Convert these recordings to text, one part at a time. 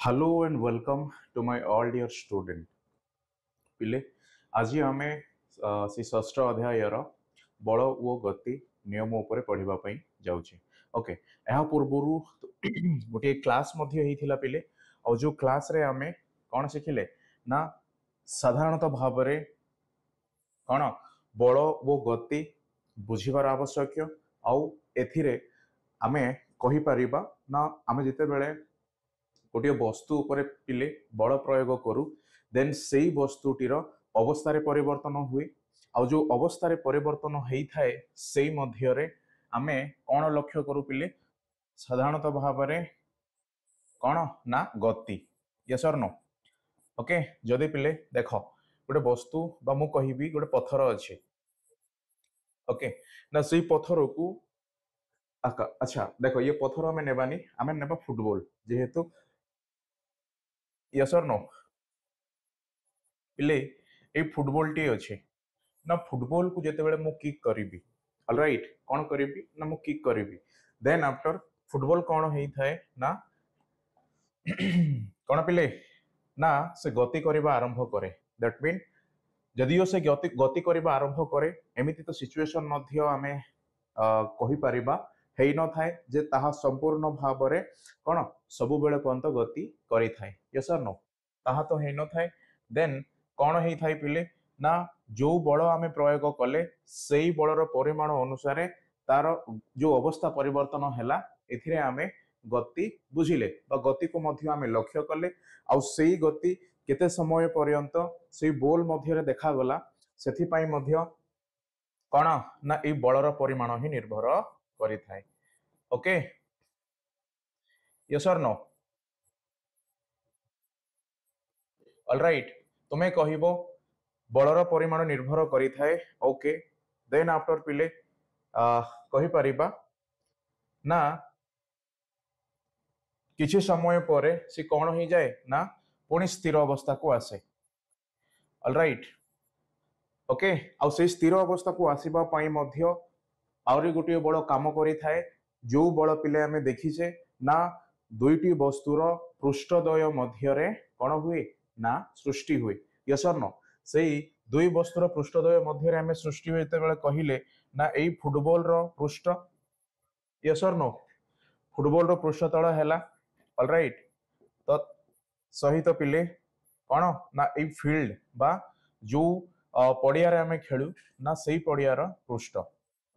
Hello and welcome to my all dear student. पिले आज आम से षष्ठ अध्याय बल ओ गति नियम उपर पढ़ा जाऊे ओके यह पूर्वर गोटे क्लास पिले और जो क्लास रे आमे कौन शिखिले ना साधारणतः भाव कौन बल ओ गति बुझीबार आवश्यक आउ एथिरे आमे कहि परिबा ना आमे जिते बेले गोटे वस्तु उपरे पिले बल प्रयोग करू देन से वस्तुटीर अवस्था परिवर्तन हुए आउ जो अवस्था परिवर्तन होता है से मध्य आमे कौन लक्ष्य करू पिले साधारणतः भाव कौन ना गति यस और नो ओके जदि पिले देख गोटे वस्तु बा मु कहिबी गोटे पत्थर अच्छे ओके ना से पत्थर को अच्छा देख ये पत्थर आम नेबानी आम नेबा फुटबॉल जेहेतु यस और नो पिले ए फुटबॉल टी अच्छे ना फुटबॉल को जिते बड़े मु किक करी ऑलराइट कौन करी ना मु किक करी देन आफ्टर फुटबॉल कौन होता है ना कौन पिले ना से गति करने आरंभ करे दैट मीन जदियो से गति करने आरंभ करे एमती तो सिचुएशन मध्य आमे कहि परिबा हेई न थाए जे ताहा संपूर्ण भाव रे कौन सब बेले पर्यंत गति करि थाए यस और नो ताहा तो हेई न थाए देन कौन हेई थाए पिले ना जो बल आमे प्रयोग कले से बलर परिमाण अनुसार तार जो अवस्था परिवर्तन हैला एथिरे आमे गति बुझिले बा गति को मध्य आमे लक्ष्य कले आउ सेई गति केते समय पर्यंत से बोल मध्य देखा गला सेथि पई मध्य कौन ना ए बलर परिमाण ही निर्भर करि थाए ओके यस और नो ऑलराइट तुम्हें कहबो बलर परिमाण निर्भर करि थाए ओके देन आफ्टर पिले कहि परिबा ना किछि समय परे से कौन हो जाए ना पुणी स्थिर अवस्था को आसे ऑलराइट ओके आउ से स्थिर अवस्था को आसीबा पई मध्य आउरी गोटे बड़ काम करि थाए जो बल पिले आमे देखिछे ना दुईटी वस्तुर पृष्ठद्वय मध्य कौन हुए ना सृष्टि हुए यस और नो से दुई वस्तुर पृष्ठद्वय मध्य आमे सृष्टि हुए बेले कहिले ना एई फुटबॉल रो पृष्ठ यस और नो फुटबॉल रो पृष्ठतल हैला ऑलराइट तो सहित पिले कौन ना एई फील्ड बा जो पड़िया रे आमे खेलु ना सेई पड़ियार पृष्ठ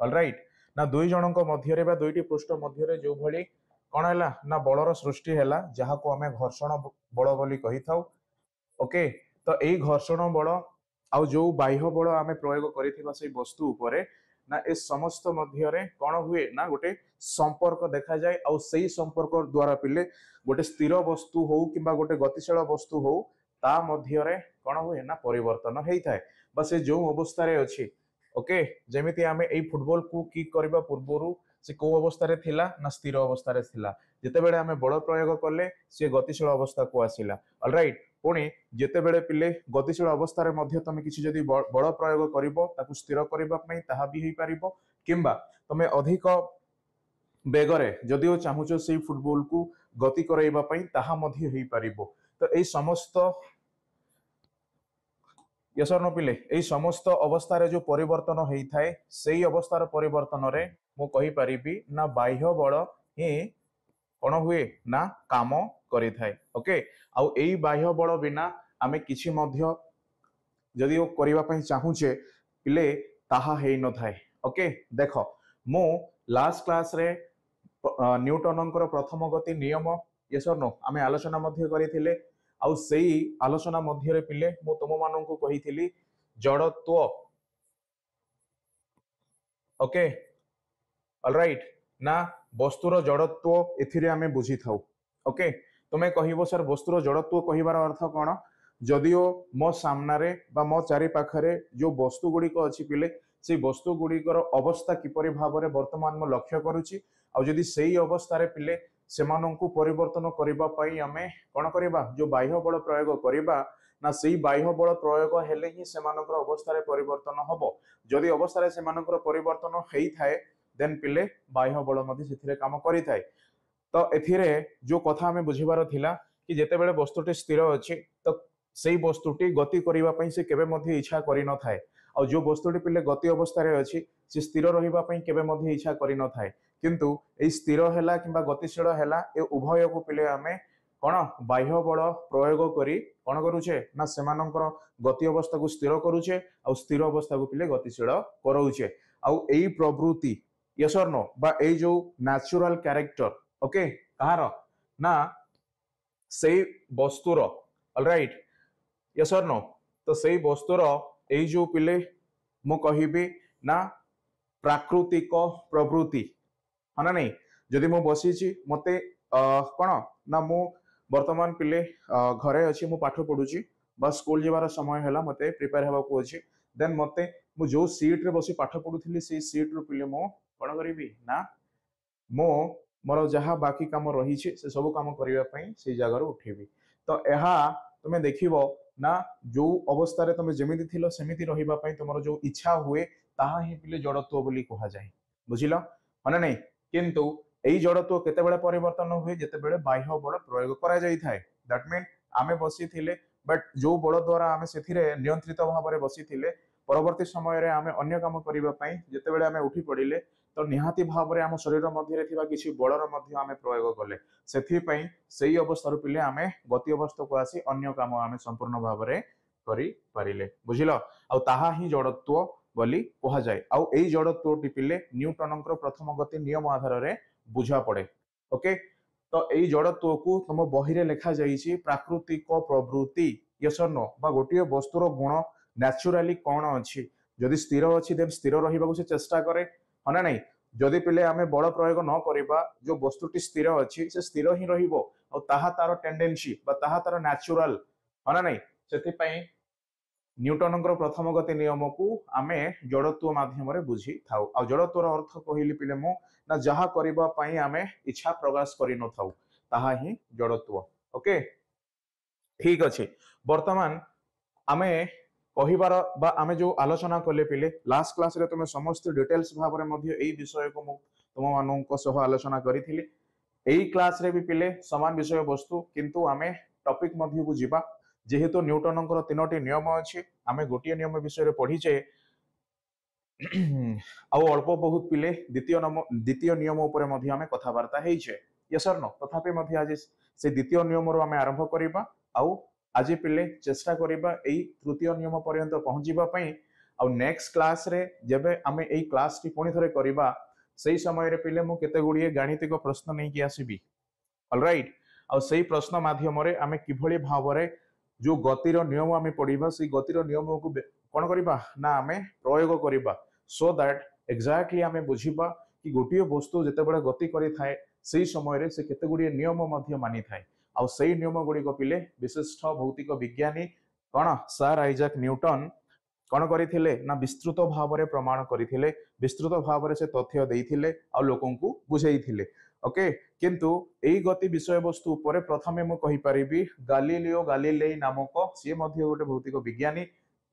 ऑलराइट ना दुई जनक मध्य बा दुईटी पृष्ठ मध्य जो भली कौन है ना बलर सृष्टि है जहाँ को आम घर्षण बल बोली कही था ओके तो यही घर्षण बल आउ जो बाह्य बल आम प्रयोग कर वस्तु उपरे ना ए समस्त मध्य कौन हुए ना गोटे संपर्क देखा जाए आउ से संपर्क द्वारा पिले गोटे स्थिर वस्तु हो कि गोटे गतिशील वस्तु हो ता मध्य कौन हुए ना परिवर्तन होता है बा से जो अवस्था अच्छी ओके जेमिति आमे एई फुटबॉल को किक करबा पूर्वरु से को अवस्था रे थिला ना स्थिर अवस्था रे थिला जेते बेले आमे बल प्रयोग करले से गतिशील अवस्था को आसिला ऑलराइट पुणी जेते बेले पिले गतिशील अवस्था रे मध्य तमे किछि जदी बल प्रयोग करिवो ताकु स्थिर करबा पई ताहा भी हेई पारिबो किंबा तमे अधिक बेगरे जदिओ चाहुचो से फुटबॉल को गति करैबा पई ताहा मध्य हेई पारिबो तो एई समस्त यस और नो पिले एई समस्त अवस्था रे जो परिवर्तन होता है से अवस्थार परिवर्तन रे मु कहि परिबी ना बाह्य बल ही कौन हुए ना काम करि थाए ओके आउ एई बाह्य बल बिना आमे किछि मध्य जदि ओ करिबा पई चाहुचे पिले ताहा हेई न थाए ओके देखो मु लास्ट क्लास रे न्यूटनकर प्रथम गति नियम यस और नो आमे आलोचना मध्य करिथिले आउ सेई आलोचना मध्य पिले मु तुम माननकु कहिथिली जड़त्व ओके ऑलराइट ना वस्तुर जड़त्व एथिरे आमे बुझी थाउ ओके तुमे कहिबो सर वस्तुर जड़त्व कहिबार अर्थ कोन जदिओ मो सामने बा मो चारि पाखरे जो वस्तु गुड़िक अच्छी पिले से वस्तु गुड़िकर अवस्था किपरि भाव में वर्तमान मो लक्ष्य करुची आ जदि सेई अवस्था रे पिले सेमानंकु परिवर्तन करिबा पई आमे कोन करिबा जो बाह्य बल प्रयोग करिबा ना सेई बाह्य बल प्रयोग हेले ही सेमानकर अवस्था रे परिवर्तन हबो जदि अवस्था रे सेमानकर परिवर्तन हेई थाए देन पिले बाह्य बल मधे सेथिरे काम करि थाए तो एथिरे जो कथा आमे बुझिबार थिला कि जेतेबेले वस्तुटी स्थिर अछि तो सेई वस्तुटी गति करिबा पई से केबे मध्ये इच्छा करि न थाए आ जो वस्तुटी पिले गति अवस्था रे अछि से स्थिर रहिबा पई केबे मध्ये इच्छा करि न थाए किंतु ए स्थिर हैला किंबा गतिशील हैला ए उभय को पिले आमे कोन बाह्य बल प्रयोग करी कोन करूछे ना सेमानकर गति अवस्था को स्थिर करूछे आ स्थिर अवस्था को पिले गतिशील करौछे आ एई प्रवृत्ति यस और नो बा एई जो नेचुरल कैरेक्टर ओके कहार ना सेई वस्तुर ऑलराइट यस और नो तो सेई वस्तुर एई जो पिले मु कहिबी ना प्राकृतिक प्रवृत्ति हाँ ना नहीं जदि मु बसीची मते कौन ना मु वर्तमान पिले घरे अच्छी मु पाठ पढ़ुची बा स्कूल जीवार समय है मते प्रिपेयर होगा को अच्छी देन मते मु जो सीट रे बसी पाठ पढ़ुथली से सीट रो पिले मु कौन करिवि ना मो मोर जहाँ बाकी काम रही से सब काम करने से जगार उठेबी तो यह तुम्हें देखिबो ना जो अवस्था रे तुम जमी थिलो सेमिति रहिबा पई तुमर जो इच्छा हुए ताहा ही पिले जड़त्व बोली कहा जाए बुझिल माने नहीं किंतु एई जड़त्व केतेबेले परिवर्तन हुए जेतेबेले बाह्य बल प्रयोग करा जाई थाए दैट मीन आमे बसी थिले बट जो बल द्वारा आमे सेथिरे नियंत्रित भाव रे बसी थिले परवर्ती समय रे आमे अन्य काम करिबा पई जेतेबेले आमे उठी पड़िले तो निहाती भाव रे आम शरीर मध्य रे थिबा किछि बलर मध्य आमे प्रयोग कले सेथि पई सेई अवस्था पिले आमे गति अवस्था को आसी अन्य काम आमे संपूर्ण भाव रे करि पारिले बुझिलो आ ताहा ही जड़त्व बोली कहा जाए आउ एई जड़त्व टिपिले न्यूटनकर प्रथम गति नियम आधार रे बुझा पड़े ओके तो एई जड़त्व को तुम बही रे लिखा जाइछि प्राकृतिक प्रवृत्ति यस और नो बा गोटिए वस्तुर गुण नेचुराली कौन अछि जदि स्थिर अछि देन स्थिर रहिबाकू से चेष्टा करे हना नहीं जदि पिले आमे बल प्रयोग न करिबा जो वस्तुटी स्थिर अछि से स्थिर ही रहिबो और ताहा तार टेंडेंसी बा ताहा तार नेचुरल हना नहीं सेति पई न्यूटनकर प्रथम गति नियम को आमे जड़त्व माध्यम रे बुझी थाउ आ जड़त्वर अर्थ कहली पिले मु ना जहा करिबा पई आमे इच्छा प्रकाश करि न थाउ ताहा ही जड़त्व ओके ठीक अछि वर्तमान आमे कहिबार बा आमे जो आलोचना कले पिले लास्ट क्लास रे तुमे समस्त डिटेल्स भाव रे मध्ये एई विषय को मु तुम मानक सह आलोचना करिथिली एई क्लास रे भी पिले समान विषय वस्तु किंतु आमे टॉपिक मध्ये को जिबा जेहेतु न्यूटनकर तीनोटी नियम अछि आमे गोटिए नियम विषय रे पढिचे आ अल्प बहुत पिले द्वितीय नियम ऊपर मध्ये आमे कथा वार्ता हेइछे यस और नो तथापि मध्ये आज से द्वितीय नियम रो आमे आरंभ करिबा आउ आज पिले चेष्टा करिबा एई तृतीय नियम पर्यंत पहुंचीबा पई आ नेक्स्ट क्लास रे जेबे आमे एई क्लास टी पुनी थरे करिबा सेई समय रे पिले मु केते गुडिए गाणितिक प्रश्न नै कि आसीबी ऑलराइट आ सेई प्रश्न माध्यम रे आमे किभली भाव रे जो गतिर नियम आमे पढिबा सेई गतिर नियम को कोन करिबा ना आमे प्रयोग करिबा सो दैट एग्जैक्टली आमे बुझिबा कि गोटिए वस्तु जते बडा गति करि थाए सेई समय रे से केते गुडिए नियम मध्य मानि थाए आ सेई नियम गुडी को पिले विशिष्ट भौतिक विज्ञानी कोन सर आइजैक न्यूटन कोन करिथिले ना विस्तृत भाव रे प्रमाण करिथिले विस्तृत भाव रे से तथ्य देइथिले आ लोकन को बुझाइथिले ओके किंतु एई गति विषय वस्तु ऊपर प्रथमे मु कहि परिबी गालिलियो गालिलेई नामक सी मध्य गोटे भौतिक विज्ञानी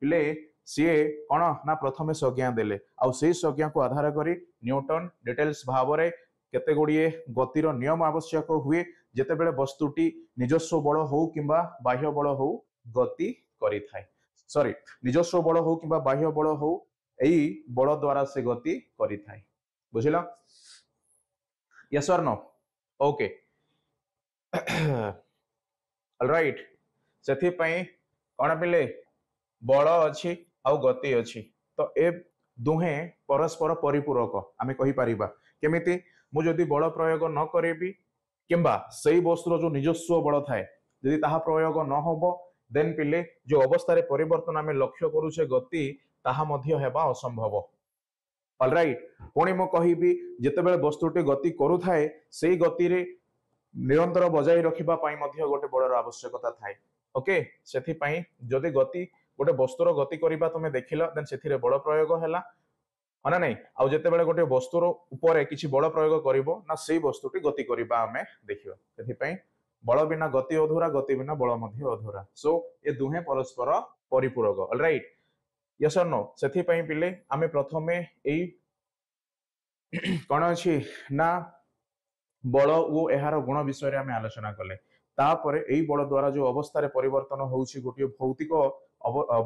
पिले सी कोन ना प्रथमे संज्ञा देले आ सेई संज्ञा को आधार करी न्यूटन डिटेल्स भाव रे केते गुडिए गतिर नियम आवश्यक हुए जेते बेले वस्तुटी निजस्व बल हो किंबा बाह्य बल हो गति करि थाए सॉरी निजस्व बल हो किंबा बाह्य बल हो एई बल द्वारा से गति करि थाए बुझिला यस और नो ओके ऑलराइट सेथि पई कोन पिले बल अछि आ गति अछि तो ए दुहे परस्पर परिपूरक आमे कहि परिबा केमिति मु जदि बल प्रयोग न करेबी किंबा सेई वस्तुर जो निजस्व बल थाए यदि ताहा प्रयोग न होबो देन पिले जो अवस्था रे परिवर्तन आमे लक्ष्य करूछे गति ताहा मध्य हेबा असंभव ऑलराइट पुणी मु कहिबी जेतेबेले वस्तुटी गति करू थाए सेई गति रे निरंतर बजाय रखिबा पाई मध्य गोटे बलर आवश्यकता थाए ओके सेथि पई जदि गति गोटे वस्तुर गति करिबा तमे देखिलो देन सेथिरे बल प्रयोग हैला हना नहीं आउ जेतेबेले गोटे वस्तुर ऊपर किछि बल प्रयोग करिवो ना सेई वस्तुटी गति करिबा आमे देखियो सेथि पई बल बिना गति अधूरा गति बिना बल मध्य अधूरा सो ए दुहे परस्पर परिपूरक ऑलराइट यस और नो सेथि पई पिले आमे प्रथमे एई कोन अछि ना बल ओ एहार गुण विषय रे आमे आलोचना कले तापर एई बल द्वारा जो अवस्था परिवर्तन होउछि गोटे भौतिक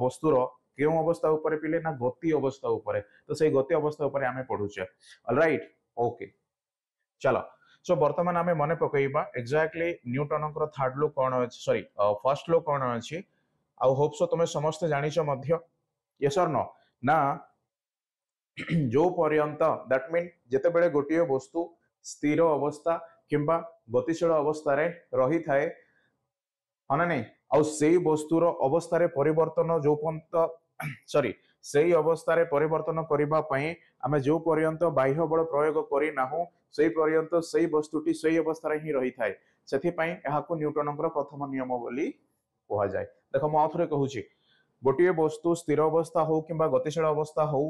वस्तुर केउ अवस्था उपरे पिले ना गति अवस्था उपरे तो से गति अवस्था उपरे आमे पढुचे ऑलराइट ओके चलो सो वर्तमान आमे मने पकईबा एक्जाक्टली न्यूटन कर थर्ड लॉ कोन अछि सॉरी फर्स्ट लॉ कोन अछि आ होप सो तुमे समस्त जानिछ मध्य यस और नो ना जो पर्यंत दैट मीन जेते बेले गोटिए वस्तु स्थिर अवस्था किंबा गतिशील अवस्था रे रही थाए हना नहीं आउ सेई वस्तुर अवस्था रे परिवर्तन जो पर्यंत सॉरी सेई अवस्था रे परिवर्तन करिबा पई आमे जो पर्यंत बाह्य बल प्रयोग करि नाहु सेई पर्यंत सेई वस्तुटी सेई अवस्था रे ही रही थाए सेथि पई एहाको न्यूटनकर प्रथम नियम बोली कहा जाय देखो म आथरे कहूची गोटिए वस्तु स्थिर अवस्था हो किंबा गतिशील अवस्था हो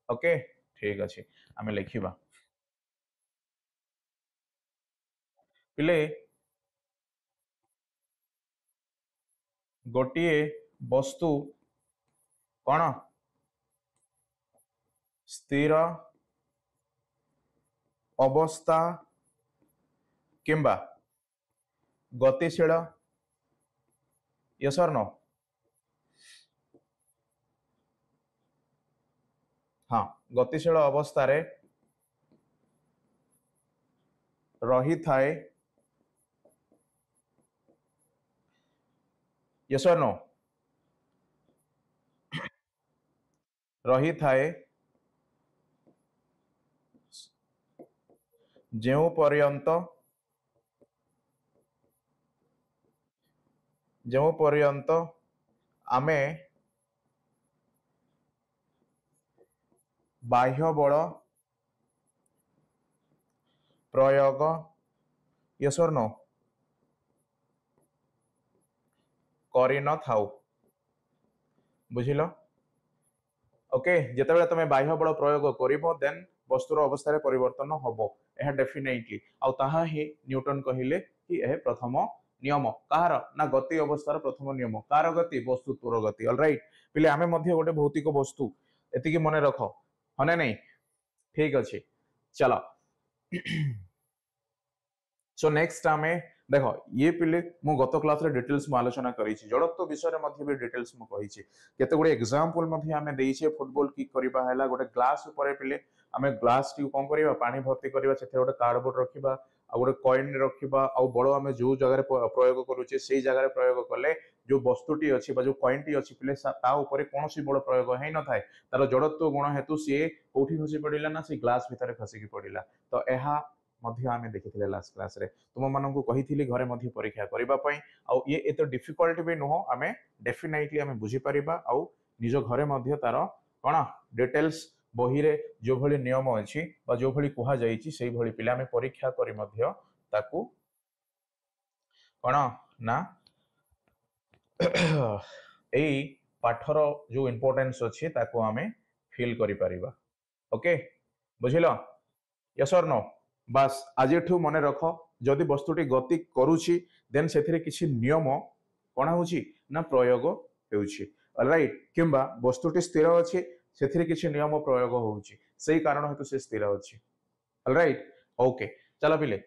ओके ठीक अछि आमे लिखिबा पिले गोटिए वस्तु कौन स्थिर अवस्था किंबा गतिशील यस और नो हाँ गतिशील अवस्था रे रही थाए यस और नो रही थाए जेउ पर्यंत आमे बाह्य बल प्रयोग यस और नो करि न थाउ बुझिलो ओके जेतेबेले तमे बाह्य बल प्रयोग करिवो देन वस्तुर अवस्था रे परिवर्तन हबो एहा डेफिनेटली आ ताहा ही न्यूटन कहिले कि एहे प्रथम नियम कार ना गति अवस्थार प्रथम नियम कार गति वस्तु तोर गति ऑलराइट पिले आमे मध्य गोटे भौतिक वस्तु एतिकी मने रखो हने नहीं ठीक अछि चलो सो नेक्स्ट आमे देखो ये पिले मु गत क्लास रे डिटेल्स में आलोचना करी छी जड़त्व विषय रे मध्ये भी डिटेल्स मु कही छी केते गुडे एग्जांपल मध्ये आमे देई छे फुटबॉल की करिबा हैला गोटे ग्लास ऊपर पिले आमे ग्लास टी कोन करिबा पानी भर्ती करिबा सेथे गोटे कार्डबोर्ड रखिबा आ गोटे कॉइन रखिबा आ बड़ आमे जो जगह रे प्रयोग करूचे सेही जगह रे प्रयोग कले जो वस्तुटी अछि बा जो कॉइन टी अछि पिले ता ऊपर कोनोसी बड़ प्रयोग हेइ न थाए तार जड़त्व गुण हेतु से कोठी खसी पडिला ना से ग्लास भितर खसी की पडिला तो एहा मध्य आमे देखिथिले लास्ट क्लास रे तुम माननकु कहिथिली घरे मध्य परीक्षा करिबा पई आ ये एतो डिफिकल्ट भी नुहो आमे डेफिनेटली आमे बुझी परिबा आ निज घरे मध्य तार कोन डिटेल्स बही रे जो भली नियम अछि बा जो भली कुहा जाईची सेही भली पिला आमे परीक्षा करी मध्य ताकू कोन ना एई पाठर जो इंपोर्टेंस अछि ताकू आमे फील करि परिबा ओके बुझिलो यस और नो बस आज मन रख जदि वस्तुटी गति करुछि देन सेथिरे किछि नियम कोन होछि ना प्रयोग हेउछि ऑलराइट किंबा वस्तुटी स्थिर अछि सेथिरे किछि नियम प्रयोग होउछि सेही कारण हेतु से स्थिर अछि ऑलराइट ओके चला पिले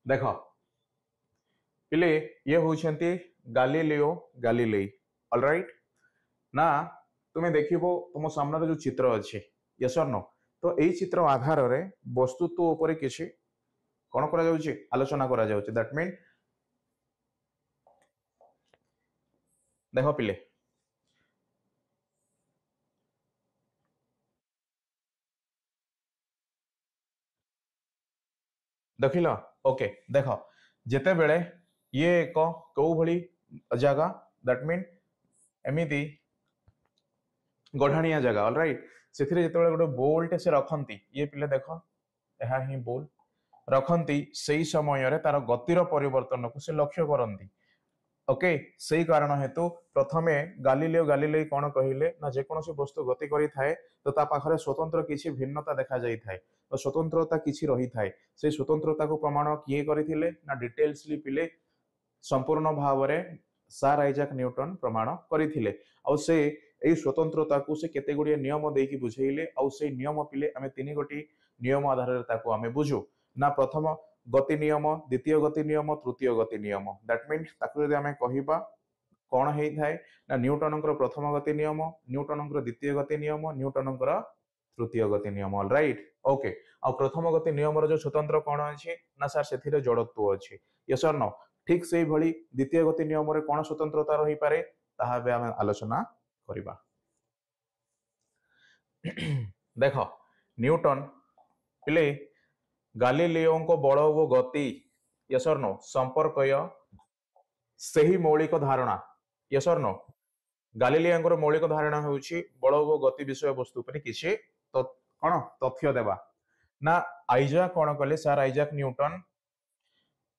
देखो पिले ये होउछंती गालिलियो गालिलेई ऑलराइट ना तुम्हें देखिबो तुम सामने जो चित्र अछि यस और नो तो एई चित्र आधार रे वस्तुत्व ऊपर किछि कोन करा जाउछि आलोचना करा जाउछि दैट मीन देखो पिले देखिल ओके देख जेते बेले ये एक कौ भली जगह दैट मीन एमिति गढ़ाणिया जगह ऑलराइट सेथिरे जेते गोटे बोल्ट से रखंती ये पिले देख एहा ही बोल रखंती सेही समय रे तार गतिर परिवर्तन को से लक्ष्य करंती ओके सेही कारण हेतु प्रथमे गालिलियो गालिलेई कोन कहिले ना जे कोनोसी वस्तु गति करि थाए तो ता पाखरे स्वतंत्र किछि भिन्नता देखा जाई थाए तो स्वतंत्रता किछि रही थाए से स्वतंत्रता को प्रमाण किए करिथिले ना डिटेल्सली पिले संपूर्ण भाव रे ସାର୍ ଆଇଜାକ୍ ନ୍यूटन प्रमाण କରିଥିଲେ ଆଉ ସେ ଏଇ स्वतंत्रता को से केते गुडी नियम देकी बुझेइले ଆଉ से नियम पिले आमे तीन गोटी नियम आधार रे ताको आमे बुझू ना प्रथम गति नियम द्वितीय गति नियम तृतीय गति नियम दैट मीन्स ताको यदि आमे कहिबा कौन होता है ना न्यूटन प्रथम गति नियम न्यूटन द्वितीय गति नियम न्यूटन तृतीय गति नियम ऑल राइट ओके आ प्रथम गति नियम जो स्वतंत्र कौन अच्छे ना सर से जड़त्व अच्छे यस और नो ठीक से भली द्वितीय गति नियम रे कौन स्वतंत्रता रही पारे ताहा बे आमे आलोचना करिबा देख न्यूटन पिले गालिलियो को बल वो गति यस और नो संपर्कय सही मौलिक धारणा यस और नो गालिलियो मौलिक धारणा होउछि बल वो गति विषय वस्तु पर किछि तो कौन तथ्य देवा ना आइजाक कौन कले सर आइजाक न्यूटन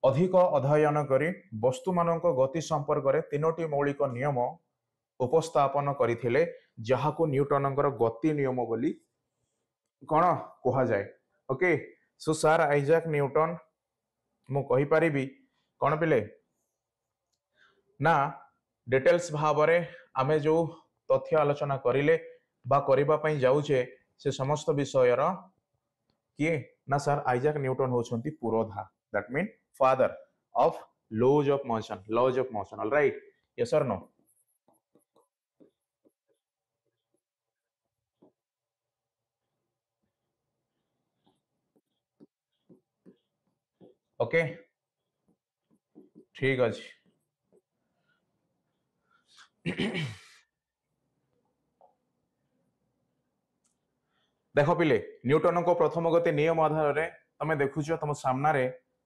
अधिक अध्ययन करी वस्तु मानक गति संपर्क रे तीनोटी मौलिक नियम उपस्थापन करथिले जहाको न्यूटन गति नियम बोली कौन कहा जाए okay so sir Isaac Newton मु कहि परिबी कौन पिले ना डिटेल्स भाव रे आमे जो तथ्य आलोचना करिले बा करिबा पई जाउछे से समस्त विषय रो किए ना सर आइजाक न्यूटन होछंती पुरोधा that mean father of laws of motion all right yes और नो ओके ठीक अछि देख पिले न्यूटन को प्रथम गति नियम आधार रे तमे देखुछ तुम सामना रे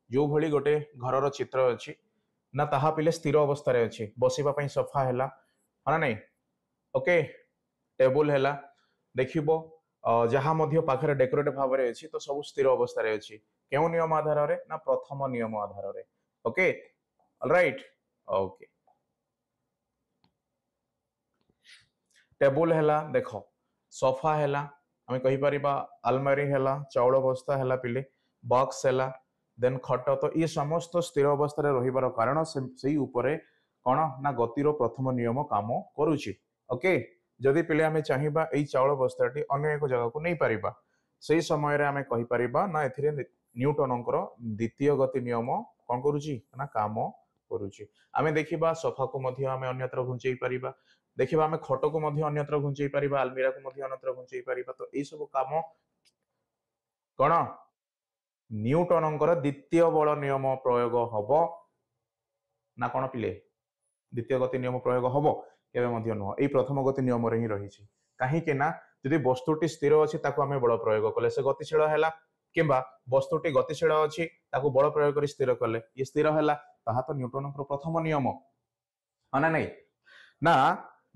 जो भली गोटे घरर चित्र अछि ना ताहा पिले स्थिर अवस्था रे अछि बसिबा पई सोफा हैला हना नै ओके टेबल हैला देखिबो जहा मध्य पाखरे डेकोरेटिव भाव रे अछि तो सब स्थिर अवस्था रे अछि केउ नियम आधार रे ना प्रथम नियम आधार रे ओके ऑलराइट ओके टेबल हैला देखो सोफा हैला आमे कहि परिबा अलमारी हैला चाउल बस्ता हैला पिले बॉक्स हैला देन खट तो ये समस्त स्थिर अवस्था रे रहिबार कारण सेही ऊपरे कोन ना गतिर प्रथम नियम काम करूची ओके जदि पिले आमे चाहिबा एई चाउल बस्ताटी अन्य एक जगह को नै परिबा सेही समय रे आमे कहि परिबा ना एथिरे न्यूटन द्वितीय गति नियम कोन करूची ना काम करूची आमे देखिबा सोफा को मध्य आमे अन्यत्र घुंचेई परिबा देखिबा आमे खट को मध्य अन्यत्र घुंचेई परिबा अलमीरा को मध्य अन्यत्र घुंचेई परिबा तो एई सब काम कोन न्यूटन द्वितीय बल नियम प्रयोग हब ना कोन पिले द्वितीय गति नियम प्रयोग हब केबे मध्य नुह एई प्रथम गति नियम रे ही रहिछि काहे के ना जदि वस्तुटी स्थिर अछि ताको आमे बल प्रयोग कले से गतिशील हैला किंबा वस्तुटी गतिशील अछि ताको बल प्रयोग करी स्थिर कले ये स्थिर हैला ताहा तो न्यूटन प्रथम नियम अना नै ना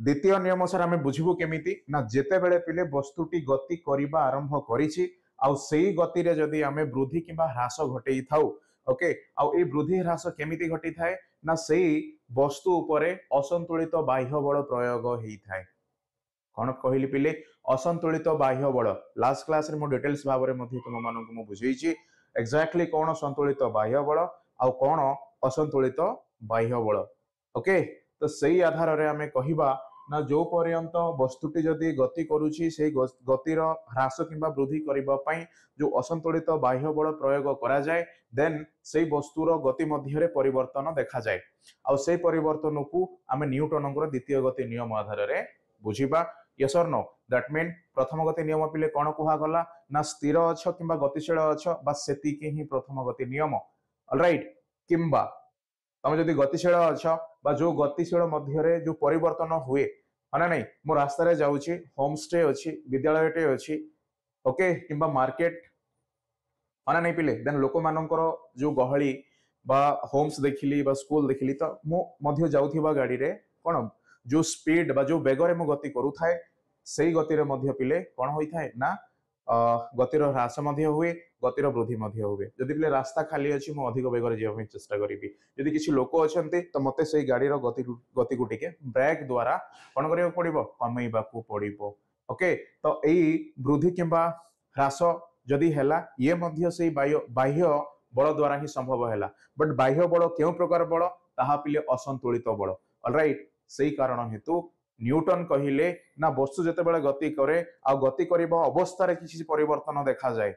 द्वितीय नियम सर आमे बुझिबु केमिति ना जेते बेले पिले वस्तुटी गति करिबा आरंभ करिछि आउ सेही गति रे जदि आमे वृद्धि किंबा ह्रास घटेई थाउ ओके आउ ए वृद्धि ह्रास केमिति घटी थाए ना सेही वस्तु उपरे असंतुलित बाह्य बल प्रयोग हेई थाए कोन कहिली पिले असंतुलित बाह्य बल लास्ट क्लास रे मो डिटेल्स भाव रे मधि तुम मानन को मो बुझेइछि एक्जेक्टली कोन संतुलित बाह्य बल आउ कोन असंतुलित बाह्य बल ओके तो सही आधार रे आमे कहिबा ना जो पर्यंत वस्तुटी जदि गति करूची से गतिर ह्रास किंबा वृद्धि करिबा पई जो असंतुलित बाह्य बल प्रयोग करा जाए देन से वस्तुर गति मध्य रे परिवर्तन देखा जाए आ से परिवर्तन को आमे न्यूटन द्वितीय गति नियम आधार रे बुझिबा यस और नो दैट मीन प्रथम गति नियम पिले कोन कुहा गला ना स्थिर अछ किंबा गतिशील अछ बा सेति के ही प्रथम गति नियम ऑलराइट किंबा तमे जदि गतिशील अछ बा जो गतिशील मध्य रे जो परिवर्तन हुए माने नै मो रास्ता रे जाउची होम स्टे अछि विद्यालयटे अछि ओके किंबा मार्केट माने नै पिले देन लोक मानकर जो गहली बा होम्स देखिली बा स्कूल देखिली तो मो मध्य जाउथिबा गाड़ी रे कोन जो स्पीड बा जो वेग रे मो गति करू थाए सेही गति रे मध्य पिले कोन होई थाए ना गतिर ह्रास मध्य हुए गतिर वृद्धि मध्य हुए जदि पिले रास्ता खाली अछि मो अधिक वेग रे जेबा पई चेष्टा करिवि जदि किछि लोक अछंती तो मते सेही गाड़ी रो गति को टिके ब्रेक द्वारा कोन करियो पड़िबो कमेइबा को पड़िबो ओके तो एई वृद्धि किंबा ह्रास जदि हैला ये मध्य सेही बाह्य बल द्वारा ही संभव हैला बट बाह्य बल केउ प्रकार बल ताहा पिले असंतुलित बल ऑलराइट सही कारण हेतु न्यूटन कहिले ना वस्तु जेतेबेले गति करे आ गति करिबा अवस्था रे किछि परिवर्तन देखा जाए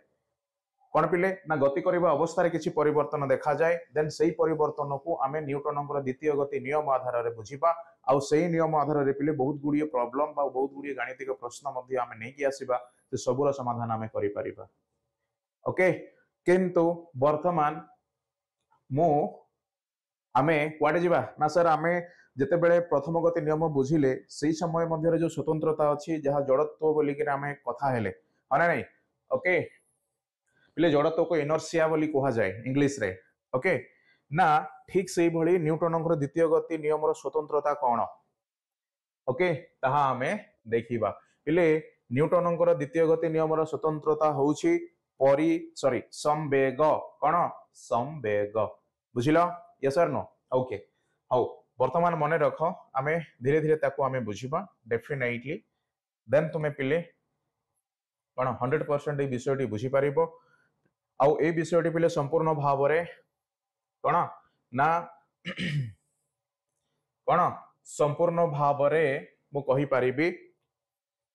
कौन पिले ना गति करबा अवस्था रे किछि परिवर्तन देखा जाए देन सही परिवर्तन को आमे न्यूटनकर द्वितीय गति नियम आधार रे बुझिबा आ सही नियम आधार रे पिले बहुत गुडिये प्रॉब्लम बा बहुत गुडिये गाणितिक प्रश्न मध्ये आमे नै कि आसीबा से सबुर समाधान आमे करि परिबा ओके किंतु वर्तमान मु आमे कुआडे जिबा ना सर आमे जेतेबेले प्रथम गति नियम बुझिले सही समय मध्ये जो स्वतंत्रता अछि जहा जड़त्व बोली कि आमे कथा हेले हां नै ओके पिले जड़त्व को इनर्शिया बोली कहा जाए इंग्लिश रे ओके ना ठीक से भली न्यूटनकर द्वितीय गति नियम स्वतंत्रता कौन ओके ताहा हमें देखिबा पिले न्यूटनकर द्वितीय गति नियम स्वतंत्रता होउछि परि सॉरी संवेग कौन संवेग बुझिलो यस और नो ओके हाउ वर्तमान मने रख आमे धीरे धीरे ताको आमे बुझिबा डेफिनेटली देन तुमे पिले कौन 100% ए विषयटी बुझी पारिबो आउ ए विषयटी पिले संपूर्ण भाव रे कौन ना कौन संपूर्ण भाव रे मु कहि पारिबी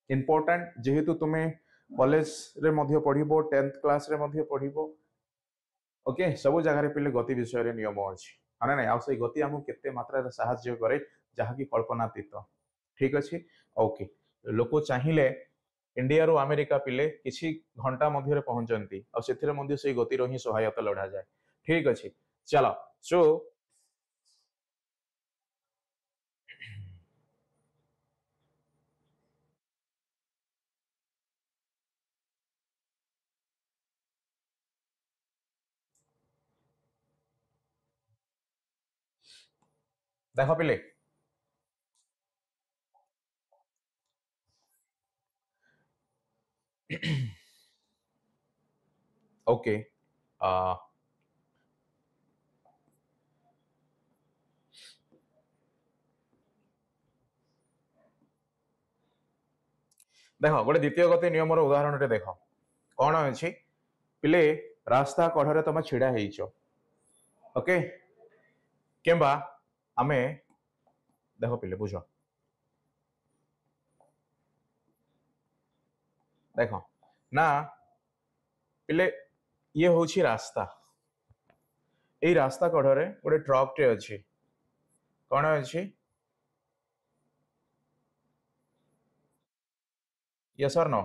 इंपोर्टेंट जेहेतु तुमे कॉलेज रे मध्य पढिबो 10th क्लास रे मध्य पढिबो ओके सब जगह रे पिले गति विषय रे नियम अछि हाने नै आ सही गति हमु केते मात्रा रे सहाय्य करे जहा की कल्पनातीत ठीक अछि ओके लोको चाहिए इंडिया रो अमेरिका पिले किछि घंटा मध्य रे पहुंचंती आ सेथिरे मध्य सही गति रो ही सहायता लढा जाए ठीक अछि चलो सो देखो पिले ओके देखो गोटे द्वितीय गति नियम उदाहरण टे देख कौन अच्छी पिले रास्ता कढ़े तुम छिड़ा हो ओके केम्बा आमे देख पिले बुझ देख ना पिले ये हूँ रास्ता यही रास्ता कढ़े गोटे ट्रक टे अच्छी कौन अच्छी यस और नो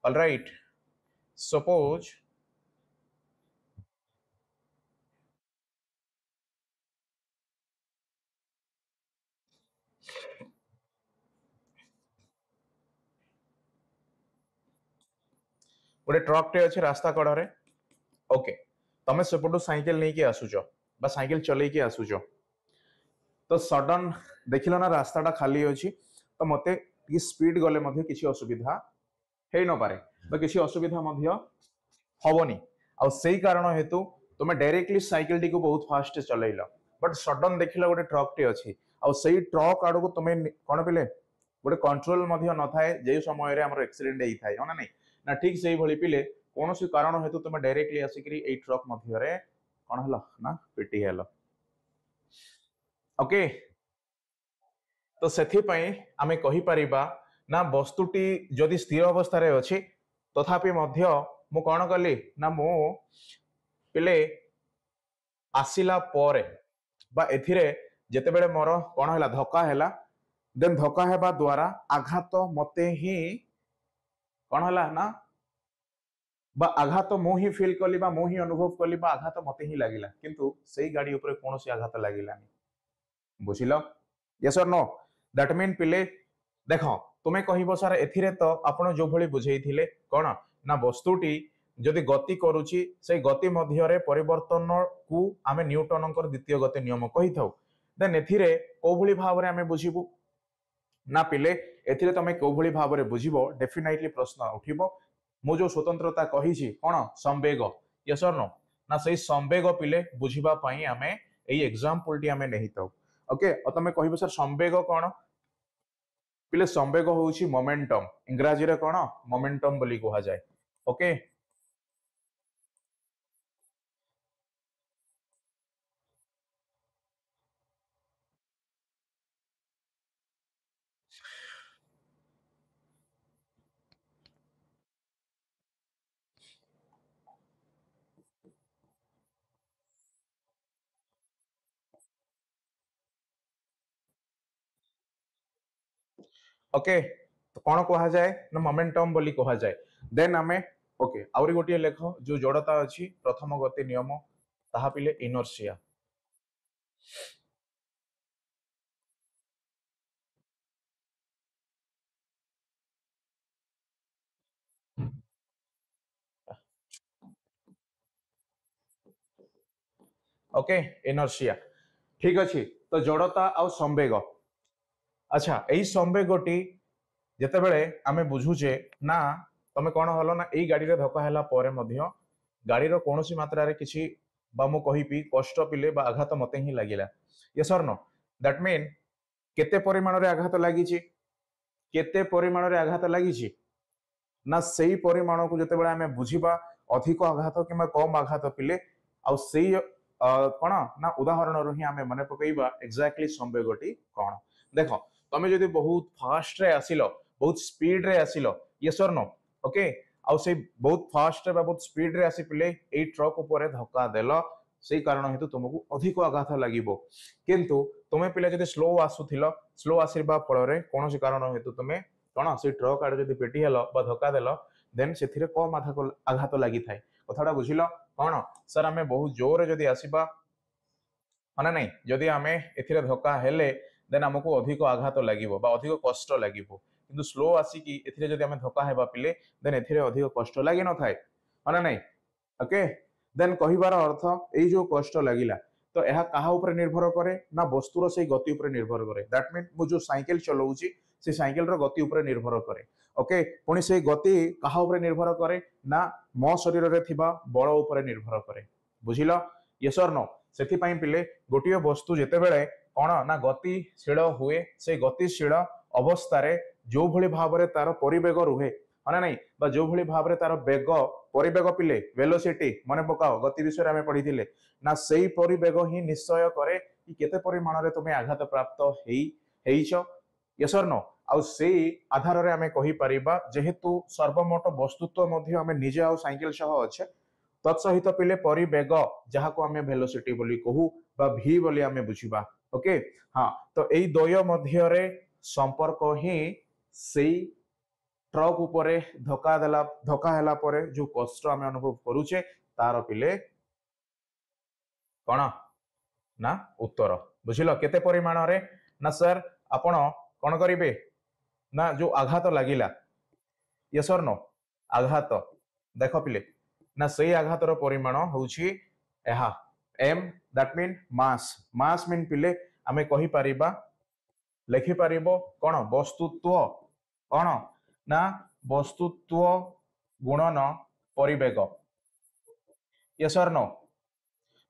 ऑल राइट सपोज गोटे ट्रक टे अच्छे रास्ता कड़े ओके तमें सेपटू साइकिल नहीं कि आसुच बा साइकिल चलैकी आसुच तो सडन देखिल ना रास्ताटा खाली अच्छी तो मत स्पीड गले किसी असुविधा हो न पारे तो किसी असुविधा हेनी आई कारण हेतु तुम डायरेक्टली साइकिल टी को बहुत फास्ट चलैल बट सडन देखिल गोटे ट्रक टे अच्छी आई ट्रक आड़ को तुम्हें कौन पिले गोटे कंट्रोल न थाए जो समय एक्सीडेंट होता है ना नहीं ना ठीक से ही पिले कौन सी कारण हेतु तुम डायरेक्टली आसिक ट्रक मध्य कौन है ना पिटी हेल ओके तो सेथिपाई आमे कहि परिबा ना वस्तुटी जदि स्थिर अवस्था रे अछि तथापि मध्य मु कौन कली ना मु पिले आसिला परे बा एथिरे जेतेबेले मोर कौन हैला धक्का हैला देन धक्का हेबा द्वारा आघात मते ही कौन हैला ना बा आघात मु ही फील कली बा मु ही अनुभव कली बा आघात मते ही लागिला किंतु सेही गाड़ी ऊपर कोनोसी आघात लागिलानी बुझिलो यस और नो दैट मीन पिले देख तुम्हें कहब सर एथिरे तो आपण जो भली बुझेइथिले कौन ना वस्तुटी जदि गति करुची से गति मध्य परिवर्तन को आमे न्यूटनकर द्वितीय गति नियम कही थाउ देन एथिरे को भली भाव रे आमे बुझिबु ना पिले एथिरे तमे को भली भाव रे बुझिबो डेफिनेटली प्रश्न उठिबो मु जो स्वतंत्रता कहिछि कोन संवेग यस और नो ना सही संवेग पिले बुझिबा पई आमे एई एग्जांपल टी आमे नहीं थाउ ओके और तमे कहबो सर संवेग कोन पिले संवेग होउछि मोमेंटम इंग्रजी रे कोन मोमेंटम बोली कहा जाय ओके ओके तो कौन कहा जाए ना मोमेंटम बोली कहा जाए देन आमे ओके आउरी गोटे लेख जो जड़ता अछि प्रथम गति नियम ताहा पिले इनर्शिया ओके इनर्शिया ठीक अछि तो जड़ता आ संवेग अच्छा एई संवेगटी जेतेबेले आमे बुझुचे ना तमे कौन हलो ना एई गाड़ी रे धक्का हैला परे मध्य गाड़ीर कौन सी मात्रा रे किछि बा मु कहिपि कष्ट पिले बा आघात मते ही लागिला यस और नो दैट मीन केते परिमाण रे आघात लागिछि केते परिमाण रे आघात लागिछि ना सेई परिमाण को जेतेबेले आमे बुझिबा अधिक आघात किबा कम आघात पिले आ सेई कोन ना उदाहरण रो ही आमे मने पकईबा एक्जेक्टली संवेगटी कोन देखो तमे जदि बहुत फास्ट रे आसिलो बहुत स्पीड रे आसिलो यस और नो ओके आ से बहुत फास्ट रे बहुत स्पीड रे आसी पिले एई ट्रक ऊपर धक्का देलो सेई कारण हेतु तुमको अधिक आघात लागिबो किंतु तुमे पिले जदि स्लो आसुथिलो स्लो आसीबा फल रे कोनोसी कारण हेतु तुमे कोन से ट्रक आडे जदि पेटी हेलो बा धक्का देलो देन सेथिरे कम आघात लागि थाए कथाटा बुझिलो कोन सर आमे बहुत जोर जदि आसीबा माने नहीं जदि आमे एथिरे धक्का हेले देन हमको अधिक आघात लागिबो बा अधिक कष्ट लागिबो किंतु स्लो आसी कि एथिरे जदि आमे धक्का हेबा पिले देन एथिरे अधिक कष्ट लागि न थाए माने नहीं ओके देन कहिबार अर्थ एई जो कष्ट लागिला तो यह कहा ऊपर निर्भर करे ना वस्तुर से गति ऊपर निर्भर करे दैट मीन मु जो साइकिल चलाउची से साइकिल रो गति ऊपर निर्भर करे ओके पुणी से गति कहा ऊपर निर्भर करे ना मो शरीर रे थिबा बल ऊपर निर्भर करे बुझिलो यस और नो सेथि पई पिले गोटियो वस्तु जेतेबेले कोन ना गतिशील हुए से गतिशील अवस्था रे जो भली भाबरे तार परिवेग रुहे माने नहीं बा जो भली भाबरे तार वेग परिवेग पिले वेलोसिटी मने पकाओ गति विषय आमे पढिथिले ना सेई परिवेग ही निश्चय करे कि केते परिमाण रे तुमे आघात प्राप्त हेइछो यस और नो आ सेई आधार रे आमे कहि परिबा जेहेतु सर्वमोट वस्तुत्व मध्ये आमे निजे आ साइकिल सह अच्छे तत्सहित पिले परिवेग जहा को आमे वेलोसिटी बोली कहू बा v बोली आमे बुझिबा ओके हाँ तो एई द्वय मध्य रे संपर्क ही सेई ट्रक उपरे धक्का हैला परे जो कष्ट आमे अनुभव करूचे तार पिले कोन ना उत्तर बुझिलो केते परिमाण रे ना सर आपण कोन करिवे ना जो आघात लागिला यस और नो आघात देख पिले ना सेई आघात रो परिमाण होउची एहा m that mean mass mean पिले आमे कहि परिबा लेखि परिबो कोन वस्तुत्व कोन ना वस्तुत्व गुणन परिवेग यस और नो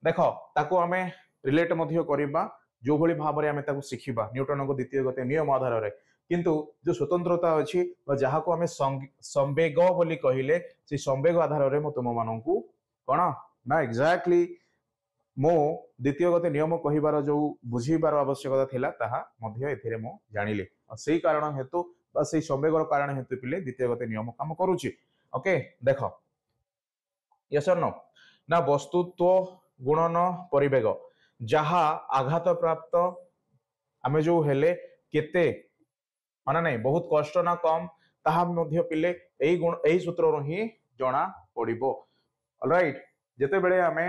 देखो ताको आमे रिलेट मध्य करिबा जो भली भाबरे आमे ताको सिखिबा न्यूटन को द्वितीय गति नियम आधार रे किंतु जो स्वतंत्रता अछि जहा को आमे संवेग बोली कहिले से संवेग आधार रे म तुम माननकु कोन ना एक्जेक्टली मो द्वितीय गति नियम कहिबार जो बुझीबार आवश्यकता थिला ताहा मध्य एथिरे मो जानिले सेही कारण हेतु बा सेही संवेगर कारण हेतु पिले द्वितीय गति नियम काम करूची ओके देखो यस और नो ना वस्तुत्व गुणन परिवेग जहा आघात प्राप्त आमे जो हेले केते माने नहीं बहुत कष्ट ना कम ताहा मध्य पिले एई गुण एई सूत्र रो ही जणा पड़िबो ऑलराइट जेते बेले आमे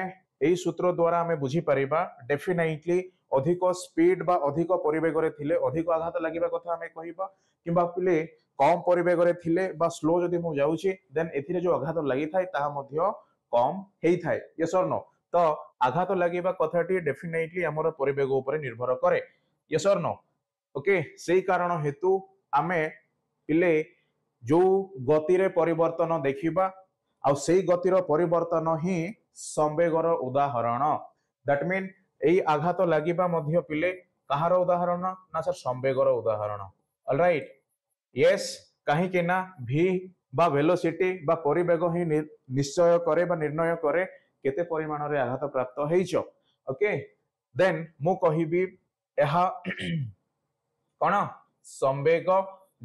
एई सूत्र द्वारा आमे बुझी परिबा डेफिनेटली अधिक स्पीड बा अधिक परिवेग रे थिले अधिक आघात लागिबा कथा आमे कहिबा किबा पिले कम परिवेग रे थिले बा स्लो जदि मु जाउची देन एथिरे जो आघात लागि थाय ताहा मध्य कम हेई थाय यस और नो तो आघात लागिबा कथाटी डेफिनेटली हमर परिवेग ऊपर निर्भर करे यस और नो ओके सेही कारण हेतु आमे पिले जो गति रे परिवर्तन देखिबा आ सेही गतिर परिवर्तन ही संवेगर उदाहरण दैट मीन एई आघात लागिबा मध्य पिले कहार उदाहरण ना सर संवेगर उदाहरण ऑलराइट यस कहीं के ना v बा वेलोसिटी बा परिवेग ही निश्चय करे बा निर्णय करे केते परिमाण रे आघात प्राप्त हेइछो ओके देन मु कहिबी एहा कोन संवेग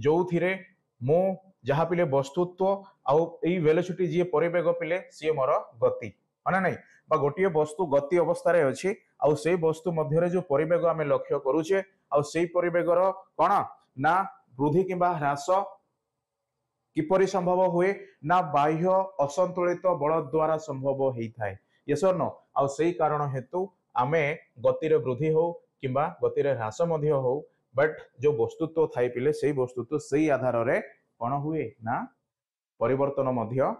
जोथिरे मु जहा पिले वस्तुत्व आउ एई वेलोसिटी जे परिवेग पिले सी मोर गति माने नहीं बा गोटिए वस्तु गति अवस्था रे अछि आउ सेई वस्तु मध्य रे जो परिवेग आमे लक्ष्य करूचे आउ सेई परिवेगर कोन ना वृद्धि किंबा ह्रास किपरि संभव हुए ना बाह्य असंतुलित बल द्वारा संभव होता है यस और नो आउ सही कारण हेतु आमे गतिर वृद्धि हो किंबा गतिर ह्रास मध्य हो बट जो वस्तुत्व थाई पिले से वस्तुत्व सही आधार रे कौन हुए ना परिवर्तन मध्य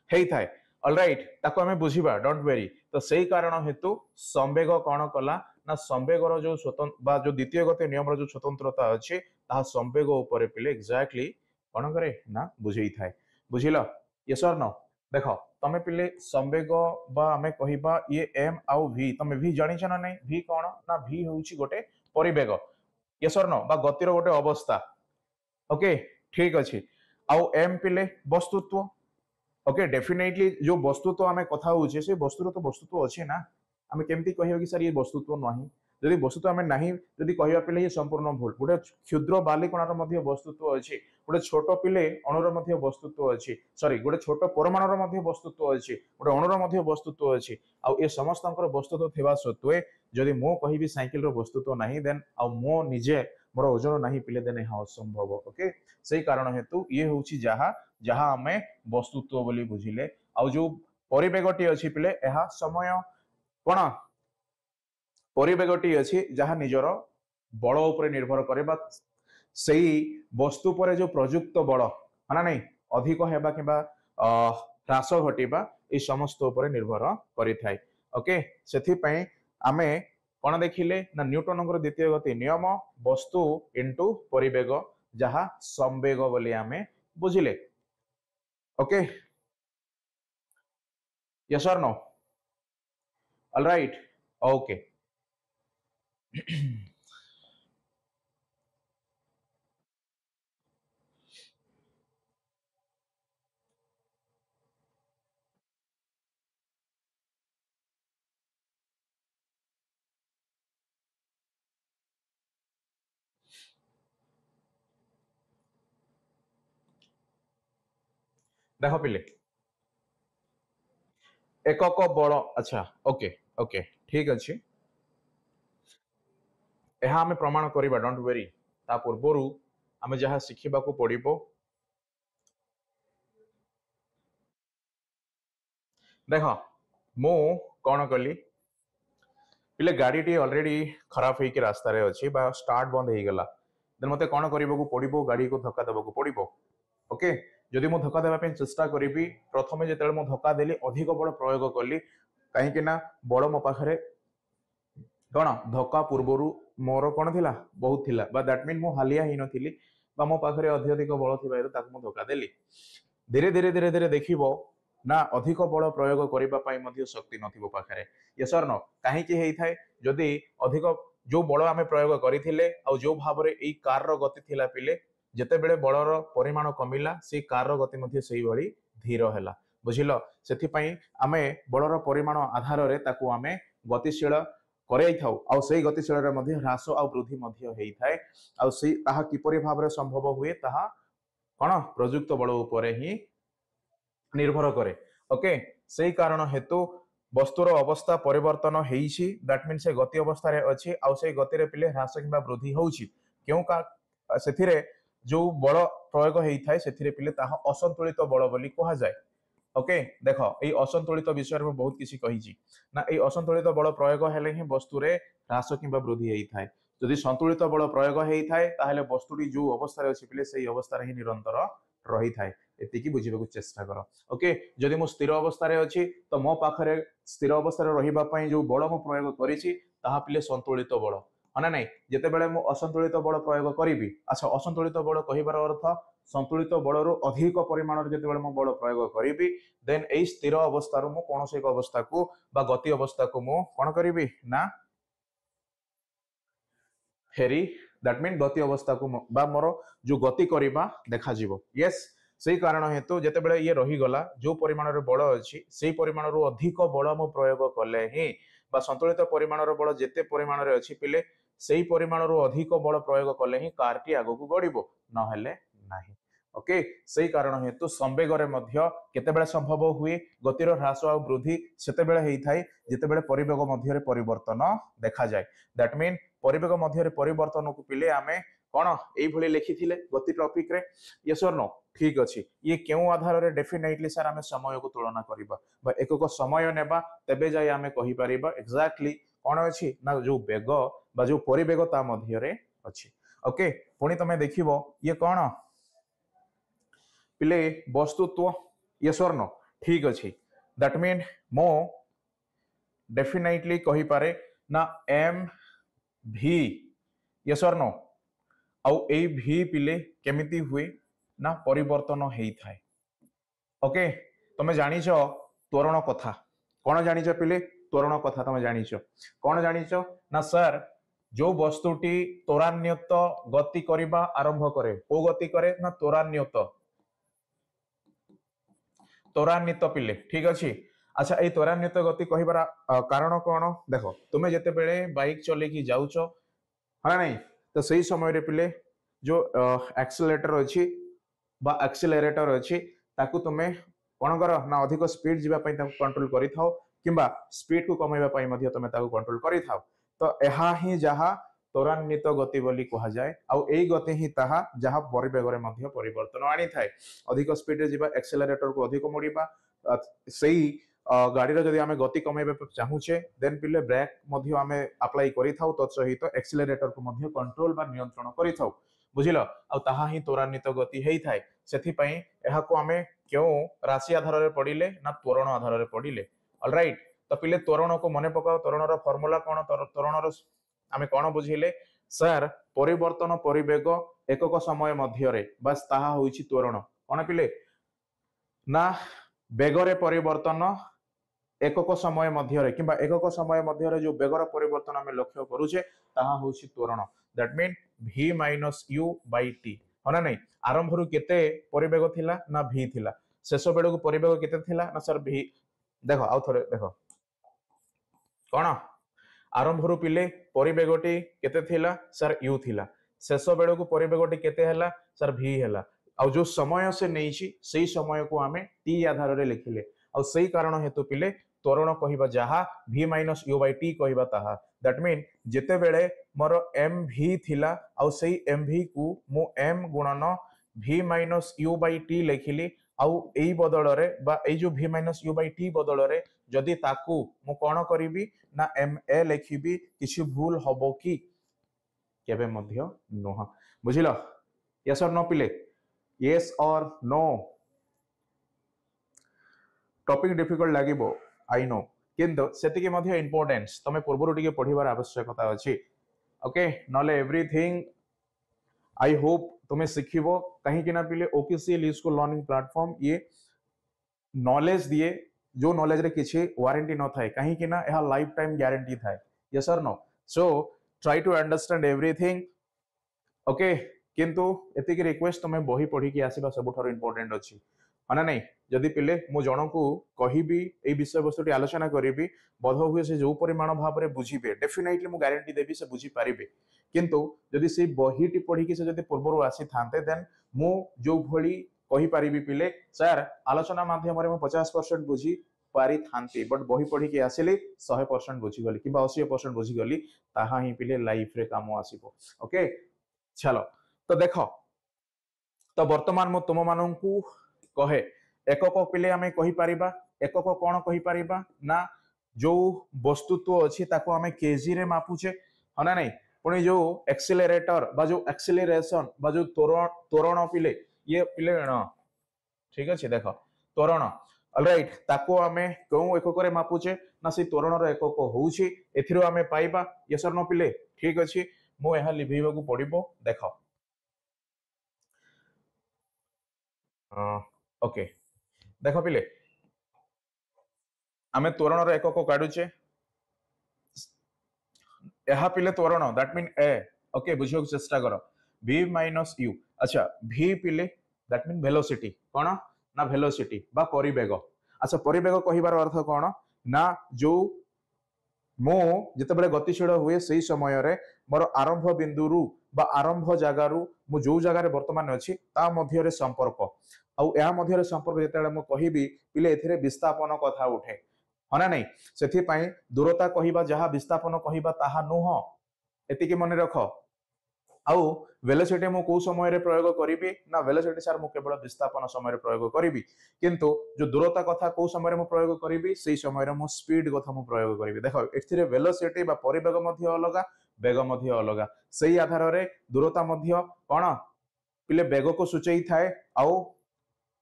हेई थाए ऑलराइट ताको हमें बुझिबा डोंट वेरी तो सही कारण हेतु संवेग कौन कला ना संवेगर जो स्वतंत्र बा जो द्वितीय गति नियम जो स्वतंत्रता अच्छे ता संवेग ऊपर पिले एग्जैक्टली कौन करे ना बुझेई थाए बुझिल यस और नो देखो तमे पिले संवेग बा हमें कहिबा ये एम आउ वी तमे वी जानि छ ना नहीं वी कौन ना वी होउची गोटे परिवेग यस और नो बा गतिर गोटे अवस्था ओके ठीक अछि आउ एम पिले वस्तुत्व ओके डेफिनेटली जो वस्तुत्व आम कथा होचे से वस्तुर तो वस्तुत्व अच्छे ना आम केमती कह कि सर ये वस्तुत्व नहीं जदि वस्तुत्व आम ना जदि कह पिले ये संपूर्ण भूल गोटे क्षुद्र बालिकणार वस्तुत्व अच्छे गोटे छोट पिले अणुर वस्तुत्व अच्छे सॉरी गोटे छोट परमाणुर वस्तुत्व अच्छे गोटे अणुर वस्तुत्व अच्छे आउ ए समस्त वस्तुत्व थिबा सत्वे जदि मो कहि साइकिल वस्तुत्व नहीं देन आ मो निजे मोर ओजन नहीं पिले देन यहाँ असंभव ओके से कारण हेतु ये हूँ जहा जहा आमे वस्तुत्व बोली बुझिले आउ जो परिवेगटी अच्छी पिले यह समय कौन परिवेगटी अच्छी जहा निजर बल उपर निर्भर करे बा सही वस्तु पर जो प्रयुक्त बल है ना नहीं अधिक हेबा किबा ह्रास घटिबा ए समस्त उपर निर्भर करिथाय ओके सेथि पई आमे कौन देखिले ना न्यूटन द्वितीय गति नियम वस्तु इंटू परिवेग जहा संवेग बोली आमे बुझिले ओके यस और नो ऑल राइट ओके देख पिले एकक बल अच्छा ओके ओके ठीक अच्छे यह आम प्रमाण करवा डोंट वेरी ता पूर्वर आम जहाँ शिखा पड़ो देख मु कौन कली पिले गाड़ी टी ऑलरेडी खराब होकर रास्ता रे अच्छी बा स्टार्ट बंद हो गला देन मते कौन करबा पड़ो गाड़ी को धक्का देवा पड़ो ओके जदि मु धक्का देवा चेष्टा करी प्रथम जो मु धक्का देली अधिक बल प्रयोग कली कहीं बल मो पाखे कौन धक्का पूर्वर मोर कौन थिला बहुत थिला बा दैट मीन मु हालिया ही नथिली बा मो पाखे अधिक बल थिबारु ताकु मु धक्का देली धीरे धीरे धीरे धीरे देखिबो ना अधिक बल प्रयोग करबा पई मध्ये शक्ति नथिबो पाखरे यस और नो काहे कि हेई थाए जदि अधिक जो बल आमे प्रयोग करिथिले आ जो भाबरे एई कार रो गति थिला पिले जेते बेले बलर परिमाण कमिला से कार रो गति मध्ये सेही भली धीर हैला बुझिलो सेथि पई आमे बलर परिमाण आधार रे ताकू आमे गतिशील कराई थाउ आ सेही गतिशील रे मध्ये ह्रास आ वृद्धि मध्ये हेई थाए आ सेही ताहा किपरि भाबरे संभव हुए ताहा कोन प्रयुक्त बल उपरे ही निर्भर करे ओके सही कारण हेतु वस्तुर अवस्था परिवर्तन हेइछि दैट मीन से गति अवस्था रे अछि आ से गति रे पिले ह्रास किबा वृद्धि होउछि क्यों का सेथिरे जो बल प्रयोग हेइ थाए सेथिरे पिले ताहा असंतुलित बल बोली कहा जाय ओके देखो ए असंतुलित विषय में बहुत किसी कहिछि ना ए असंतुलित बल प्रयोग हेले ही वस्तु रे ह्रास किबा वृद्धि हेइ थाए यदि संतुलित बल प्रयोग हेइ थाए ताहले वस्तुटी जो अवस्था रे अछि पिले सेही अवस्था रे ही निरंतर रही थाए एतिकी बुझिबाकू चेष्टा कर ओके जदि मु स्थिर अवस्था रे अछि तो मो पाखरे स्थिर अवस्था रे रहिबा पई जो बल मु प्रयोग करिछि ताहा पिले संतुलित बल ना नहीं जेते बेले मु असंतुलित बल प्रयोग करिवि अच्छा असंतुलित बल कहिबार अर्थ संतुलित बल रु अधिक परिमाण रे जेते बेले मु बल प्रयोग करिवि देन एई स्थिर अवस्था रु मु कोनोसे एक अवस्था को बा गति अवस्था को मु कोन करिवि ना फेरी दैट मीन गति अवस्था को बा मोर जो गति करबा देखा जीवो यस सही कारण हेतु जेते बेले ये रही गला जो परिमाण रे बल अछि सेही परिमाण रु अधिक बल मु प्रयोग कले ही बा संतुलित परिमाण रे बल जेते परिमाण रे अछि पिले सेही परिमाण रु अधिक बल प्रयोग कले ही कार टी आगो को गड़िबो न हेले नाही ओके सही कारण हेतु संवेग रे मध्य केते बेले संभव हुए गतिर ह्रास आ वृद्धि सेते बेले हेइ थाई जेते बेले परिवेग मध्य रे परिवर्तन देखा जाय दैट मीन परिवेग मध्य रे परिवर्तन को पिले आमे कौन ये लिखी गति टॉपिक रे यस और नो ठीक अच्छे ये क्यों आधार रे डेफिनेटली सर आम समय को तुलना करवा एक समय नेबा तेबे जाय आमे कहि परिबा एक्जाक्टली कौन अच्छी ना जो बेग बा जो परिवेग ता मध्य रे अच्छी ओके पुणी तमे देखिबो ये कौन पिले वस्तुत्व यस और नो ठीक अच्छे दैट मीन मो डेफिनेटली कहि पारे ना एम भी यस और नो आउ ए भी पिले केमिति हुए ना परिवर्तन हेई थाए ओके तमे जानिछ त्वरण कथा कौन जानिछ पिले त्वरण कथा तमे जानिछ कौन जानिछ ना सर जो वस्तुटी त्वरान्वित गति करिबा आरंभ करे को गति करे ना त्वरान्वित पिले ठीक अच्छे अच्छा ये त्वरान्वित गति कहबार कारण कौन देख तुम्हें जिते बेले बाइक चलेकी जाऊच है नहीं तो सही समय पिले जो एक्सेलरेटर अच्छी बा एक्सेलरेटर अच्छी ताकू तुम्हें कौन कर ना अधिक स्पीड जीवाई कंट्रोल करिथाओ किंबा स्पीड को कमेबा पई मध्य तमे ताकू कंट्रोल करिथाओ तो एहा ही जहा त्वरान्वित गति बोली कहा जाए आउ एई गति ही ताहा जहा परिवेग रे मध्य परिवर्तन आनी थाए अधिक स्पीड रे जीवा एक्सेलरेटर को अधिक मोड़ीबा सही गाड़ी रे जदि आमे गति कमेबा चाहूचे देन पिले ब्रेक मध्य आमे अप्लाई करिथाउ तो सहित एक्सेलरेटर को मध्य कंट्रोल बा नियंत्रण करिथाउ बुझिल आ ताहा ही त्वरान्वित गति हेई थाए सेथि पई एहा को आमे क्यों राशि आधार रे पडिले ना त्वरण आधार रे पडिले ऑलराइट तो पिले त्वरण को मने पकाओ त्वरण रो फार्मूला कोन त्वरण रो आमे कोन बुझिले सर परिवर्तन परिवेग एकक समय मध्य रे बस ताहा होईछि त्वरण कोन पिले ना बेगरे परिवर्तन एकक समय मध्य रे किंबा एकक समय मध्य रे जो बेगर परिवर्तन आमे लक्ष्य करूचे ताहा होछि त्वरण that mean v minus u by t हना नहीं आरंभ रु केते परिवेग थिला ना v थिला शेष बेड़ को परिवेग केते थिला ना सर v देखो आउ थरे देखो कोन आरंभ रु पिले परिवेगटी केते थिला सर u थिला शेष बेड़ को परिवेगटी केते हला सर v हला आ जो समय से नहींची सही समय को आमे t आधार रे लिखिले आ सही कारण हेतु पिले त्वरण कहिबा जहा v minus u by t कहिबा ताहा दैट मीन जेते बेले मोर mv थिला आ सही mv को मु m गुणन v minus u by t लिखिली आउ एई बदल रे बा एई जो v minus u by t बदल रे जदि ताकू मु कोन करिवि ना ma लिखिबि किछि भूल हबो कि केबे मध्य नोहा बुझिलो यस और नो पिले यस और नो टॉपिक डिफिकल्ट लागिबो आई नो किंतु सेतिके मध्य इंपोर्टेंस तमे पूर्वरु टिके पढिबार आवश्यकता अछि ओके नले एवरीथिंग आई होप तुम्हें शिखिबो कहीं कि ना पिले ओकेसीएल स्कूल लर्निंग प्लेटफॉर्म ये नॉलेज दिए जो नॉलेज रे किछि वारंटी न थाए कहीं कि ना यह लाइफ टाइम गारंटी थाए यस और no so try to understand everything okay किंतु एतिक रिक्वेस्ट तुम बही पढ़ी की आसीबा सबुठार इंपोर्टेंट अछि हना नहीं जदि पिले मु जन को कहिबी ए विषय वस्तुटी आलोचना करिबी बोध हुए से जो परिमाण भाव रे बुझिबे डेफिनेटली मु गारंटी देबी से बुझी पारिबे किंतु जदि से बहीटी पढ़ी की से जदि पूर्वरु आसी थांते देन मु जो भली कहि पारिबी पिले सर आलोचना माध्यम रे मु 50% बुझी पारी थांती बट बही पढ़ी की आसिले 100% बुझी गली कि 80% बुझी गली ताहा ही पिले लाइफ रे काम आसीबो ओके चलो तो देख तो वर्तमान मु तुम मानू कहे एकक पिले आमे कहि परिबा एकक कोन कहि परिबा ना जो वस्तुत्व अछि ताको आमे केजी रे मापुचे हना नहीं पुणी जो एक्सेलरेटर बा जो एक्सेलरेशन बा जो त्वरण पिले ये पिले न ठीक अछि देखो त्वरण ऑलराइट ताको आमे कोन एकक रे मापुचे ना से त्वरण रे एकक होउची एथिरो आमे पाइबा यस और नो पिले ठीक अछि मु एहा लिभेबा को पडिबो देखो ओके देख पिले आमे त्वरण एकक काढुचे यहा पिले त्वरण दैट मीन ए ओके बुझियो चेष्टा कर v माइनस u अच्छा v पिले दैट मीन वेलोसिटी कोन ना वेलोसिटी बा परिवेग अच्छा परिवेग कहिबार अर्थ कोन ना जो मो जते बेले गतिशील हुए सही समय रे मोर आरंभ बिंदु रु बा आरंभ जगह रु मु जो जगह रे वर्तमान अछि ता मध्य रे संपर्क आउ या मध्य रे संपर्क जते मु कहिबी पिले एथिरे विस्थापन कथा उठे हना नहीं सेथि दूरता कहिबा जहा विस्थापन कहिबा ताहा नुह एतिके मन रख आउ वेलोसिटी मु को समय रे प्रयोग करिबि ना वेलोसिटी सर मु केवल विस्थापन समय रे प्रयोग करिबि किंतु जो दूरता कथा को समय रे मु प्रयोग करिबि सेही समय रे मु स्पीड कथा मु प्रयोग करिबि देखो एथिरे वेलोसिटी बा परिवेग मध्ये अलगा वेग मध्ये अलगा सेही आधार रे दूरता मध्ये कोन पिले वेग को सूचई थाए आउ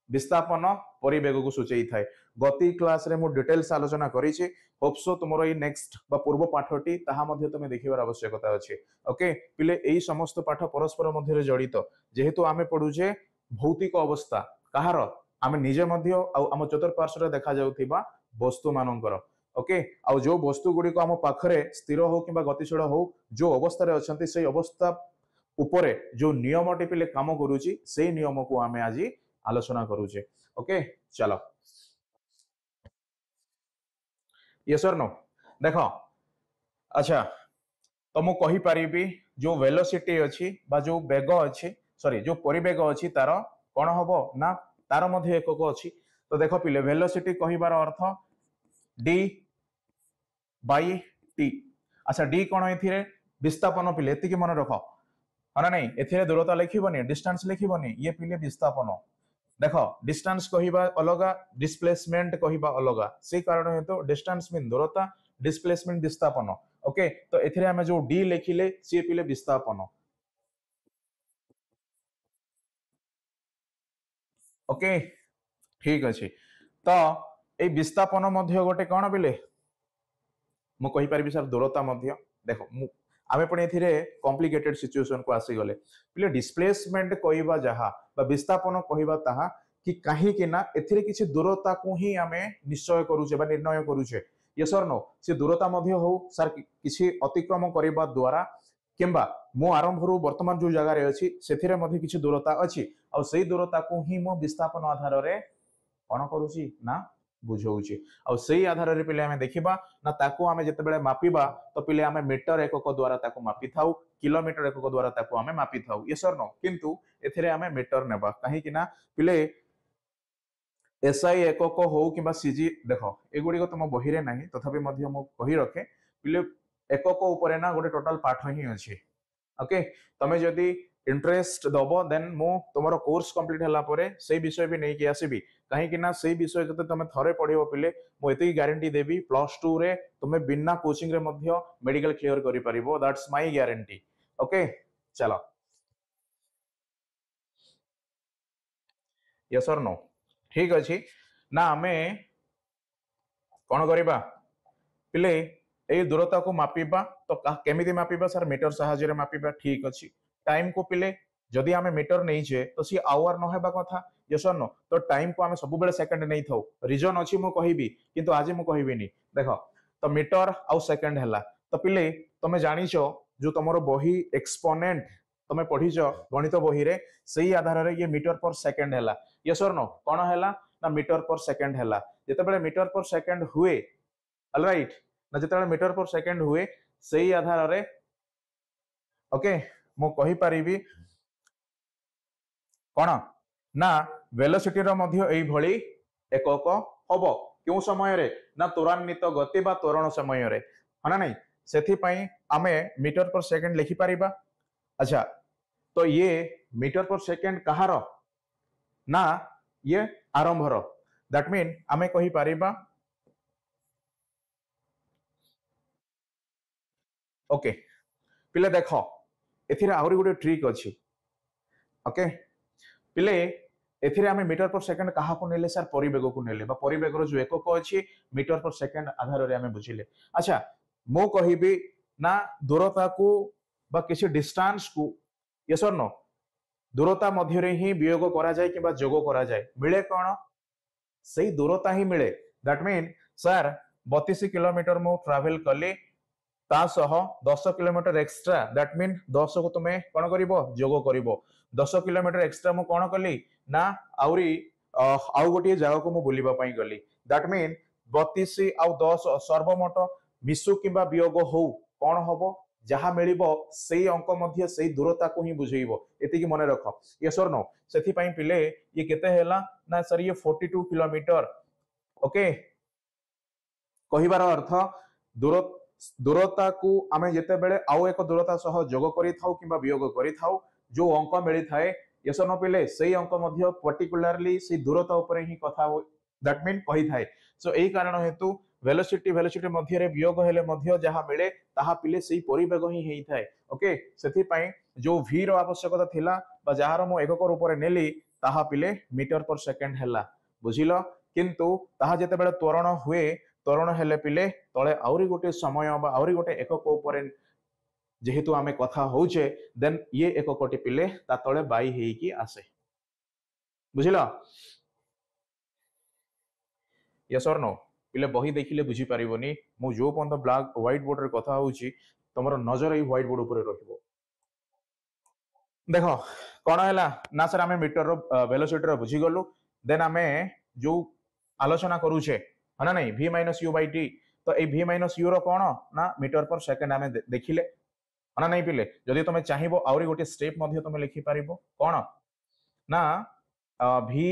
विस्थापन परिवेग को सूचई थाए गति क्लास रे मु डिटेल्स आलोचना करिछि होप्सो तुमरो ई नेक्स्ट बा पूर्व पाठटी ताहा मध्ये तुमे देखिबार आवश्यकता अछि ओके पिले एई समस्त पाठ परस्पर मध्ये रे जड़ित जेहेतु आमे पढुजे भौतिक अवस्था कहार आमे निजे मध्ये आ हम चतुर्पार्श्व रे देखा जाउथिबा वस्तु मानकर ओके आ जो वस्तु गुडी को हम पाखरे स्थिर हो किबा गतिशील हो जो अवस्था रे अछंती सेही अवस्था उपरे जो नियमटी पिले काम करूची सेही नियम को आमे आज आलोचना करूचे ओके चलो यस और नो देखो अच्छा तो मु कहि परिबी जो वेलोसिटी अछि बा जो वेग अछि सॉरी जो परिवेग अछि तार कोन हबो ना तार मध्ये एकक अछि तो देखो पिले वेलोसिटी कहिबार अर्थ d बाय t अच्छा d कोन एथिरे विस्थापन पिले एति कि मन रखो हना नहीं एथिरे दूरता लिखिबनी डिस्टेंस लिखिबनी ये पिले विस्थापन देखो डिस्टेंस कहिबा अलगा डिस्प्लेसमेंट कहिबा अलगा से कारण हेतु डिस्टेंस मीन दूरता डिस्प्लेसमेंट विस्थापन ओके तो एथिरे हमें जो डी लिखिले सी पिले विस्थापन ओके ठीक अछि तो ए विस्थापन मध्ये गोटे कोन बिले मु कहि परिबि सर दूरता मध्ये देखो मु आमे पण एथिरे कॉम्प्लिकेटेड सिचुएशन को आसी गले पिले डिस्प्लेसमेंट कहिबा जहा बा विस्थापन कहिबा ताहा कि काहे कि ना एथिरे किछि दूरता को ही आमे निश्चय करूचे बा निर्णय करूचे यस और नो से दूरता मध्ये हो सर किछि अतिक्रम करिबा द्वारा किंबा मो आरंभ रु वर्तमान जो जगह रे अछि सेथिरे मध्ये किछि दूरता अछि आ सेही दूरता को ही मो विस्थापन आधार रे कोन करूची ना बुझौची आ सेही आधार रे पिले हमें देखिबा ना ताको हमें जते बेले मापिबा तो पिले हमें मीटर एकक द्वारा ताको मापि थाउ किलोमीटर एकक द्वारा ताको हमें मापि थाउ यस और नो किंतु एथिरे हमें मीटर नेबा काहे कि ना पिले एसआई एकक हो किबा सीजी देखो एगुडी को तुम बहिरे नाही तथापि मध्य मो कहि रखे पिले एकक ऊपर ना गोटे टोटल पाठ ही अछि ओके तमे जदी इंटरेस्ट दबो देन मो तुमरो कोर्स कंप्लीट हला परे सेही विषय भी नै कि आसीबी काहे कि ना सेही विषय जते तमे थरे पढिबो पिले मो एते गारंटी देबी +2 रे तुमे बिना कोचिंग रे मध्य मेडिकल क्लियर करि परिबो दैट्स माय गारंटी ओके चलो यस और नो ठीक अछि ना हमें कोन करिबा पिले ए दूरता को मापिबा तो केमिति मापिबा सर मीटर सहायता रे मापिबा ठीक अछि टाइम को पिले जदि हमें मीटर नहीं छे तो सी आवर न हेबा कथा यस और नो तो टाइम को हमें सब बेले सेकंड नहीं थाउ रीजन अछि मो कहिबी किंतु आज मो कहिबिनी देखो तो मीटर आउ सेकंड हला तो पिले तमे जानिछो जो तमरो बही एक्सपोनेंट तमे पढिछो गणित बही रे सेही आधार रे ये मीटर पर सेकंड हला यस और नो कोन हला ना मीटर पर सेकंड हला जते बेले मीटर पर सेकंड हुए ऑलराइट ना जते मीटर पर सेकंड हुए सेही आधार रे ओके मो कहि परिबी कोन ना वेलोसिटी रो मध्य एई भली एकक हबो क्यों समय रे ना त्वरान्वित गति बा त्वरण समय रे हना नहीं सेथि पई आमे मीटर पर सेकंड लिखि परिबा अच्छा तो ये मीटर पर सेकंड कहार ना ये आरंभर दैट मीन आमे कहि परिबा ओके पिले देखो एथिरे आउरी गुटे ट्रिक अछि ओके पिले एथिरे आमे मीटर पर सेकंड कहा को नेले सर परिवेग को नेले बा परिवेग रो जो एकक अछि मीटर पर सेकंड आधार रे आमे बुझिले अच्छा मो कहिबी ना दूरता को बा किसी डिस्टेंस को यस और नो दूरता मध्य रे ही वियोग करा जाय किबा जोग करा जाय मिले कोन सही दूरता ही मिले दैट मीन सर 32 किलोमीटर मो ट्रैवल कली ता सह 10 किलोमीटर एक्स्ट्रा दैट मीन 10 को तुमे कोन करिवो जोग करिवो 10 किलोमीटर एक्स्ट्रा मो कोन कली ना आउरी आउ गोटे जगह को मो बुलिबा पई गली दैट मीन 32 आउ 10 सर्वमोट मिसु किबा वियोग हो कोन हबो जहा मिलिबो सेही अंक मध्य सेही दूरता को ही बुझेइबो एति की मने रखो यस और नो सेथि पई पिले ये केते हैला ना सर ये 42 किलोमीटर ओके कहिबार अर्थ दूर दूरता को आमे जेते बेले आउ एक दूरता सह जोग करिथाउ किबा वियोग करिथाउ जो अंक मिली थाए यस न पिले सेही अंक मध्य पर्टिकुलरली से दूरता ऊपर ही कथा दैट मीन कही थाए सो एही कारण हेतु वेलोसिटी वेलोसिटी मध्य रे वियोग हेले मध्य जहा मिले ताहा पिले सेही परिवेग ही हेई थाए ओके सेथि पई जो v रो आवश्यकता थिला बा जहार मो एकक ऊपर नेली ताहा पिले मीटर पर सेकंड हैला बुझिलो किंतु ताहा जेते बेले त्वरण हुए त्वरण हेले पिले तळे आउरी गोटे समय बा आउरी गोटे एकक ऊपर जेहेतु आमे कथा होउचे देन ये एककटी पिले ता तळे बाई हेकी आसे बुझिलो यस और नो पिले बही देखिले बुझी परिबोनी मु जो पंत ब्लैक व्हाइट बोर्ड रे कथा होउची तमरो नजर ई व्हाइट बोर्ड ऊपर रखिबो देखो कोन हैला ना सर आमे मीटर रो वेलोसिटी रो बुझी गलु देन आमे जो आलोचना करूचे हना नहीं v - u / t तो ए v - u रो कोन ना मीटर पर सेकंड आमे देखिले हना नहीं पिले जदि तुम चाहिबो आउरी गोटे स्टेप मध्य तुम लिखि पारिबो कोन ना v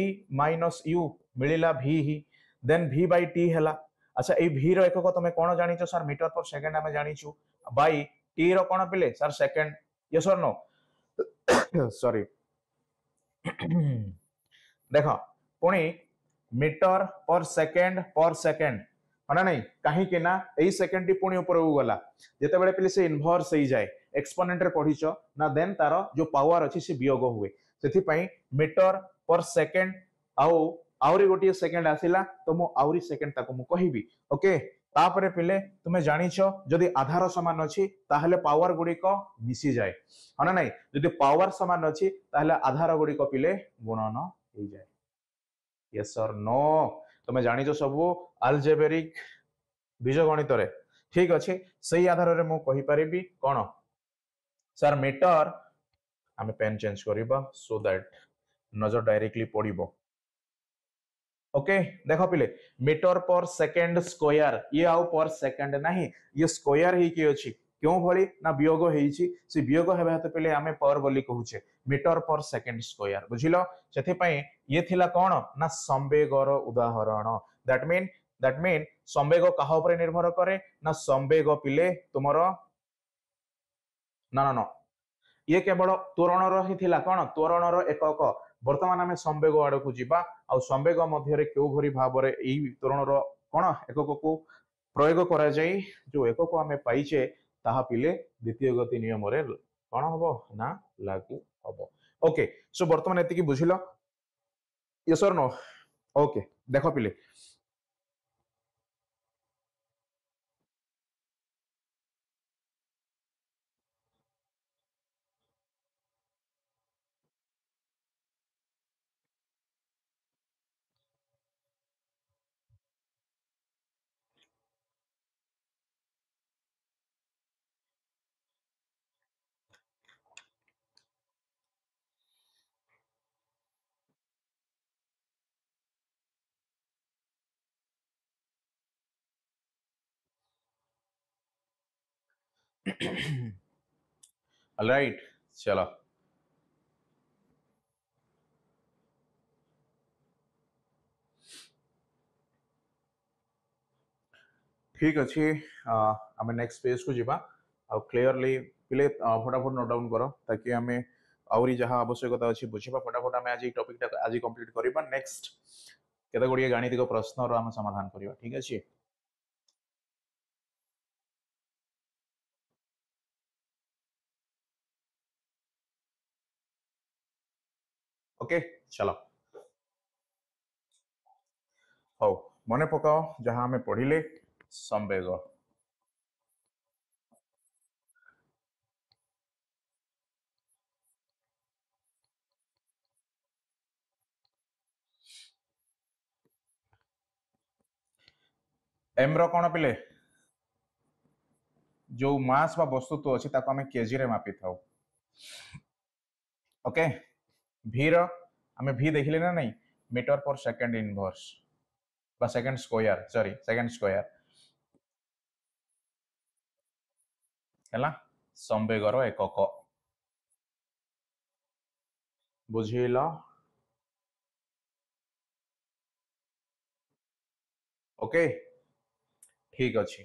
- u मिलिला v ही देन v / t हैला अच्छा ए v रो एकक तुम कोन जानिचो सर मीटर पर सेकंड आमे जानिचु बाय t रो कोन पिले सर सेकंड यस और नो सॉरी देखो पुणी मीटर पर सेकंड हना नहीं कहीं के ना एई सेकंड टी पुणी ऊपर को गला जेते बेले पिले से इन्वर्स ही जाए एक्सपोनेंट रे पढिचो ना देन तारो जो पावर अछि से वियोग हुए सेथि पई मीटर पर सेकंड आउ आउरी गोटी सेकंड आसिला तो मु आउरी सेकंड ताको मु कहिबी ओके तापरे पिले तुमे जानिछो जदि आधार समान अछि ताहले पावर गुडी को मिसी जाए हना नहीं जदि पावर समान अछि ताहले आधार गुडी को पिले गुणन हो जाए यस और नो तुमे जानिछो सब अलजेब्रिक बीजगणित रे ठीक अछि सही आधार रे मु कहि परिबी कोन सर मीटर आमे पेन चेंज करिबा सो दैट नजर डायरेक्टली पड़िबो ओके देखो पिले मीटर पर सेकंड स्क्वायर ये आउ पर सेकंड नहीं ये स्क्वायर ही की अछि क्यों भली ना वियोग हेछि से वियोग हेबा हेतु पिले आमे पर बोली कहूचे मीटर पर सेकंड स्क्वायर बुझिलो सेथि पई ये थिला कोन ना संवेगर उदाहरण दैट मीन संवेग काहा ऊपर निर्भर करे ना संवेग पिले तुमरो ना ना ना ये केवल त्वरण ही थिला कोन त्वरण एकक वर्तमान आमे संवेग आड़ को जीवा आ संवेग मध्य क्यों भरी भाव में यही त्वरण कोन एकक को प्रयोग करा जाई जो एकक आमे पाइचे ताहा पिले द्वितीय गति नियम रे कोन हबो ना लागू हबो ओके सो वर्तमान एति की बुझिलो यस और नो ओके देखो पिले ऑलराइट चलो ठीक अच्छे आम नेक्स्ट पेज को जीवा आ क्लियरली पिले फटाफट नोट डाउन करो ताकि आम आहरी जहाँ आवश्यकता अच्छी बुझा फटाफट आम आज टॉपिक आज कंप्लीट करवा नेक्स्ट केते गुड़िए गाणितिक प्रश्न आम समाधान करवा ठीक अच्छे ओके चलो हौ मन पकाओ जहाँ आम पढ़िले संवेग एम रो कौन पिले जो मास बा वस्तुत्व अच्छी आम केजी रे मापी था ओके भी रो आम भी देखिले ना नहीं मीटर पर सेकंड इनवर्स बा second square sorry second square है संवेगर एकक बुझिल ओके ठीक अच्छे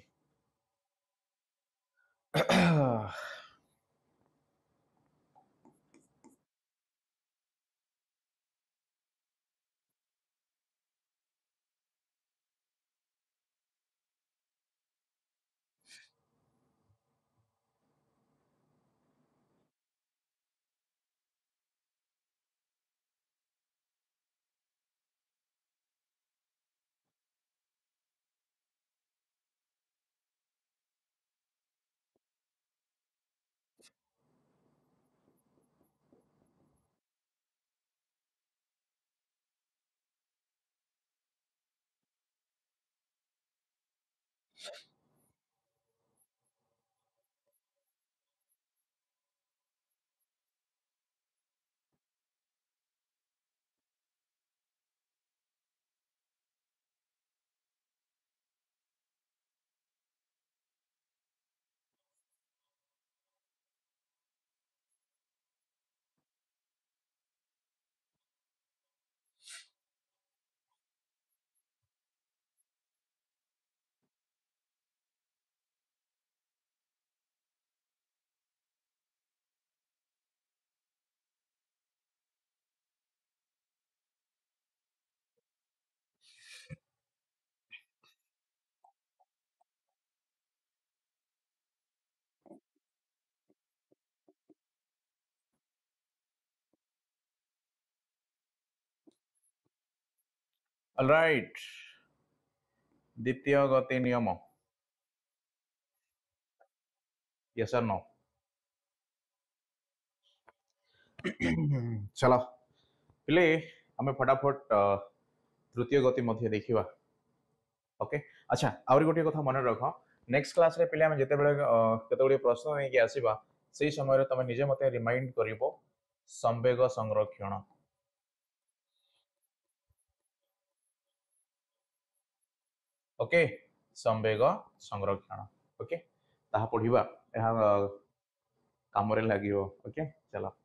All right. द्वितीय गति नियम. Yes or no? चलो पिले आमे फटाफट तृतीय गति मध्य देखिबा. ओके. अच्छा आउरी गोटे कथा मन रख. नेक्स्ट क्लास रे पिले आमे जते बेले केते गुडी प्रश्न नै कि आसीबा सेही समय रे तमे निजे मते रिमाइंड करिवो संवेग संरक्षण. ओके. संवेग संरक्षण. ओके. ताहा पढिबा एहा काम रे लागियो. ओके. चलो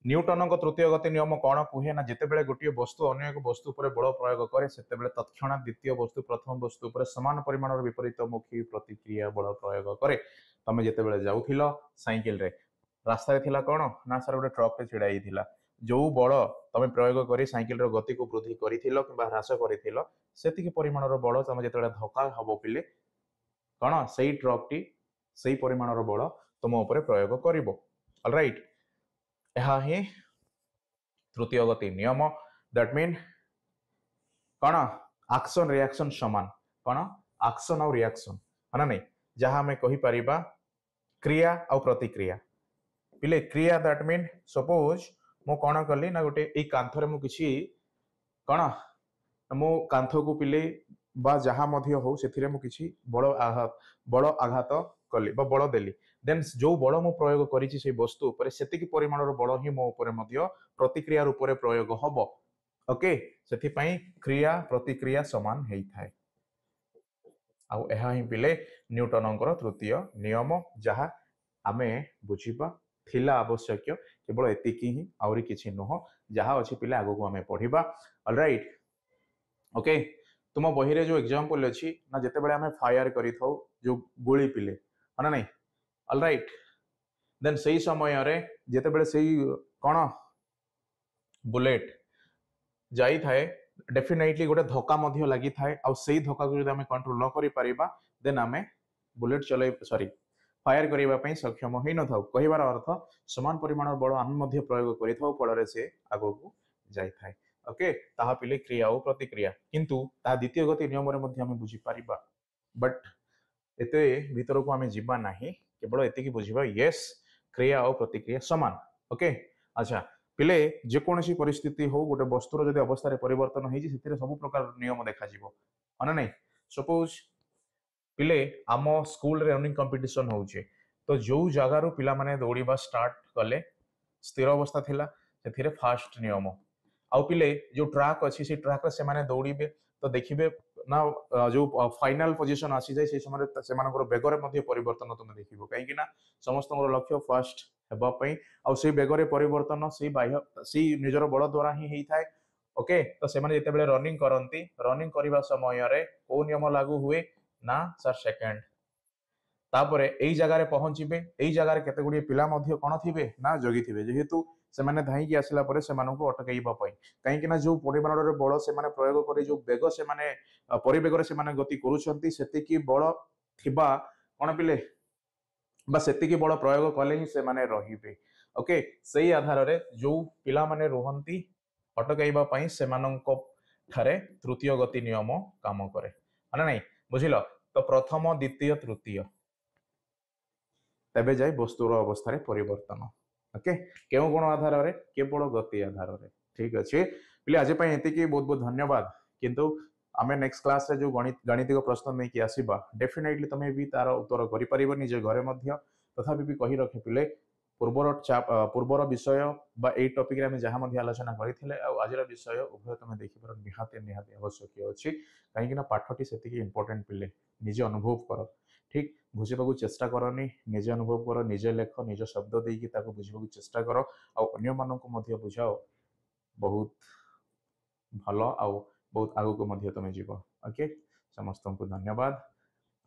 न्यूटन तृतीय गति नियम कौन कहे ना जितेबाला गोटे वस्तु अन्य एक वस्तु पर बल प्रयोग करे सेतेबेले तत्क्षणात द्वितीय वस्तु प्रथम वस्तु पर समान परिमाण विपरीतमुखी प्रतिक्रिया बल प्रयोग करे. तमे जितेबाला जाउथिलो साइकिल रे रास्ता थिला कौन ना सर गोटे ट्रक रे छिड़ा हिथिला जो बल तमे प्रयोग करी साइकिल रो गति को वृद्धि करिथिलो किबा ह्रास करिथिलो सेतिकी परिमाण रो बल तमे जितेबाला धक्का हबो पिले कौन सेही ट्रक टी सेही परिमाण रो बल तुम ऊपर प्रयोग करिवो. ऑलराइट. यह ही तृतीय गति नियम. दैट मीन कौन एक्शन रिएक्शन समान कौन एक्शन और रिएक्शन है नहीं जहाँ हमें कही परिबा क्रिया और प्रतिक्रिया पिले क्रिया दैट मीन सपोज मु कौन कली ना गोटे ए कांथरे मु किछि कौन मु कांथ को पिले बा जहाँ मध्य हो सेथिरे मु किछि बड़ आघात कली बा बड़ देली देन जो बड़ मु प्रयोग करिछि से वस्तु ऊपर सेतिकी परिमाणर बड़ ही मो ऊपर मध्य प्रतिक्रिया रूप में प्रयोग हबो. ओके. सेथिपाई क्रिया प्रतिक्रिया समान हेई थाए. आउ एहा ही पिले न्यूटनकर तृतीय नियम जहा आमे बुझिबा थिला आवश्यक केवल एतिकी ही आउरी किछि नुह जहा अछि पिले आगो को आमे पढिबा. ऑलराइट. ओके. तुम बही रे जो एग्जांपल अछि ना जते बेले आमे फायर करि थाउ जो गोली पिले है ना नहीं. ऑलराइट. देन सही समय रे जते बेले सही कोन बुलेट जाई थाए डेफिनेटली गोटे धक्का मध्य लगी थाए आ सेही धक्का को जदि आमे कंट्रोल न करि परिबा देन आमे बुलेट चलै सॉरी फायर करिबा पई सक्षम होई न थाउ. कहिबार अर्थ समान परिमाण बल आमे मध्य प्रयोग करि थाउ फल रे से आगो को जाई थाए. ओके. ताहा पिले क्रिया और प्रतिक्रिया किंतु ता द्वितीय गति नियम रे मध्य आमे बुझी परिबा बट एते भीतर को आमे जिबा नाही केवल एते की बुझिबा यस क्रिया और प्रतिक्रिया समान. ओके. अच्छा पिले जेकोसी परिस्थिति हो गोटे वस्तुर जदि अवस्था परिवर्तन होइछि सेतिरे सब प्रकार नियम देखा जिवो अना नहीं. सपोज पिले आम स्कूल रे रनिंग कंपटीशन होउछे तो जो जगार पिला माने दौड़ीबा स्टार्ट कले स्थिर अवस्था थिला सेथिरे फास्ट नियम आउ पिले जो ट्रैक अछि से ट्रैक रे से माने दौड़ीबे तो देखिबे ना जो फाइनल पोजीशन आसी जाय से समय से मानकर बेगर मध्ये परिवर्तन तुम देखिबो काहे कि ना समस्त लक्ष्य फास्ट हेबा पई आउ से बेगरे परिवर्तन से बाह्य से निजर बल द्वारा ही हेई थाए ओके तो से जिते रनिंग करती रनिंग करने समय कौ नियम लागू हुए ना सर सेकेंड तापर यही जगार पहुंचे यही जगार केते गुड़िए पिला कौन थे ना जगी थे जेहेतु से धाईकी आसला अटकईवाई कहीं जो परिमाण बल से प्रयोग कर जो बेग से परिवेगर से गति करुँच बल थिबा कौन पिले से बल प्रयोग कले ही से रे ओके से आधार रे जो पिला माने रुहंती अटकईवा से ठारे तृतीय गति नियम काम करे माने नहीं बुझिल तो प्रथम द्वितीय तृतीय तेबे जाए वस्तुर अवस्था परिवर्तन ओके केउ गुण आधार रे केवल गति आधार रे ठीक अच्छे पिले आज ये बहुत बहुत धन्यवाद किंतु आमे नेक्स्ट क्लास रे जो गणितिक प्रश्न नहीं कि आसीबा डेफिनेटली तमे भी तार उत्तर करि परिबो निजे घरे मध्य तथापि भी कहि रखे पिले पूर्वर विषय बा ए टॉपिक रे हम जहाँ मध्य आलोचना करथिले आ आजर विषय उभय तमे देखिबार निहाती आवश्यक अछि काहेकि ना पाठटी सेतिकी इंपोर्टेंट पिले निजे अनुभव कर ठीक बुझे चेष्टा करनी निजे अनुभव कर निजे लेख निज शब्द देकी ताको बुझे चेष्टा कर अन्य मानक मध्य बुझाओ बहुत भल आउ बहुत आगु को मध्य तमे जीव ओके समस्त को धन्यवाद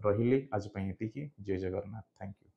रही आज ये जय जगन्नाथ थैंक यू।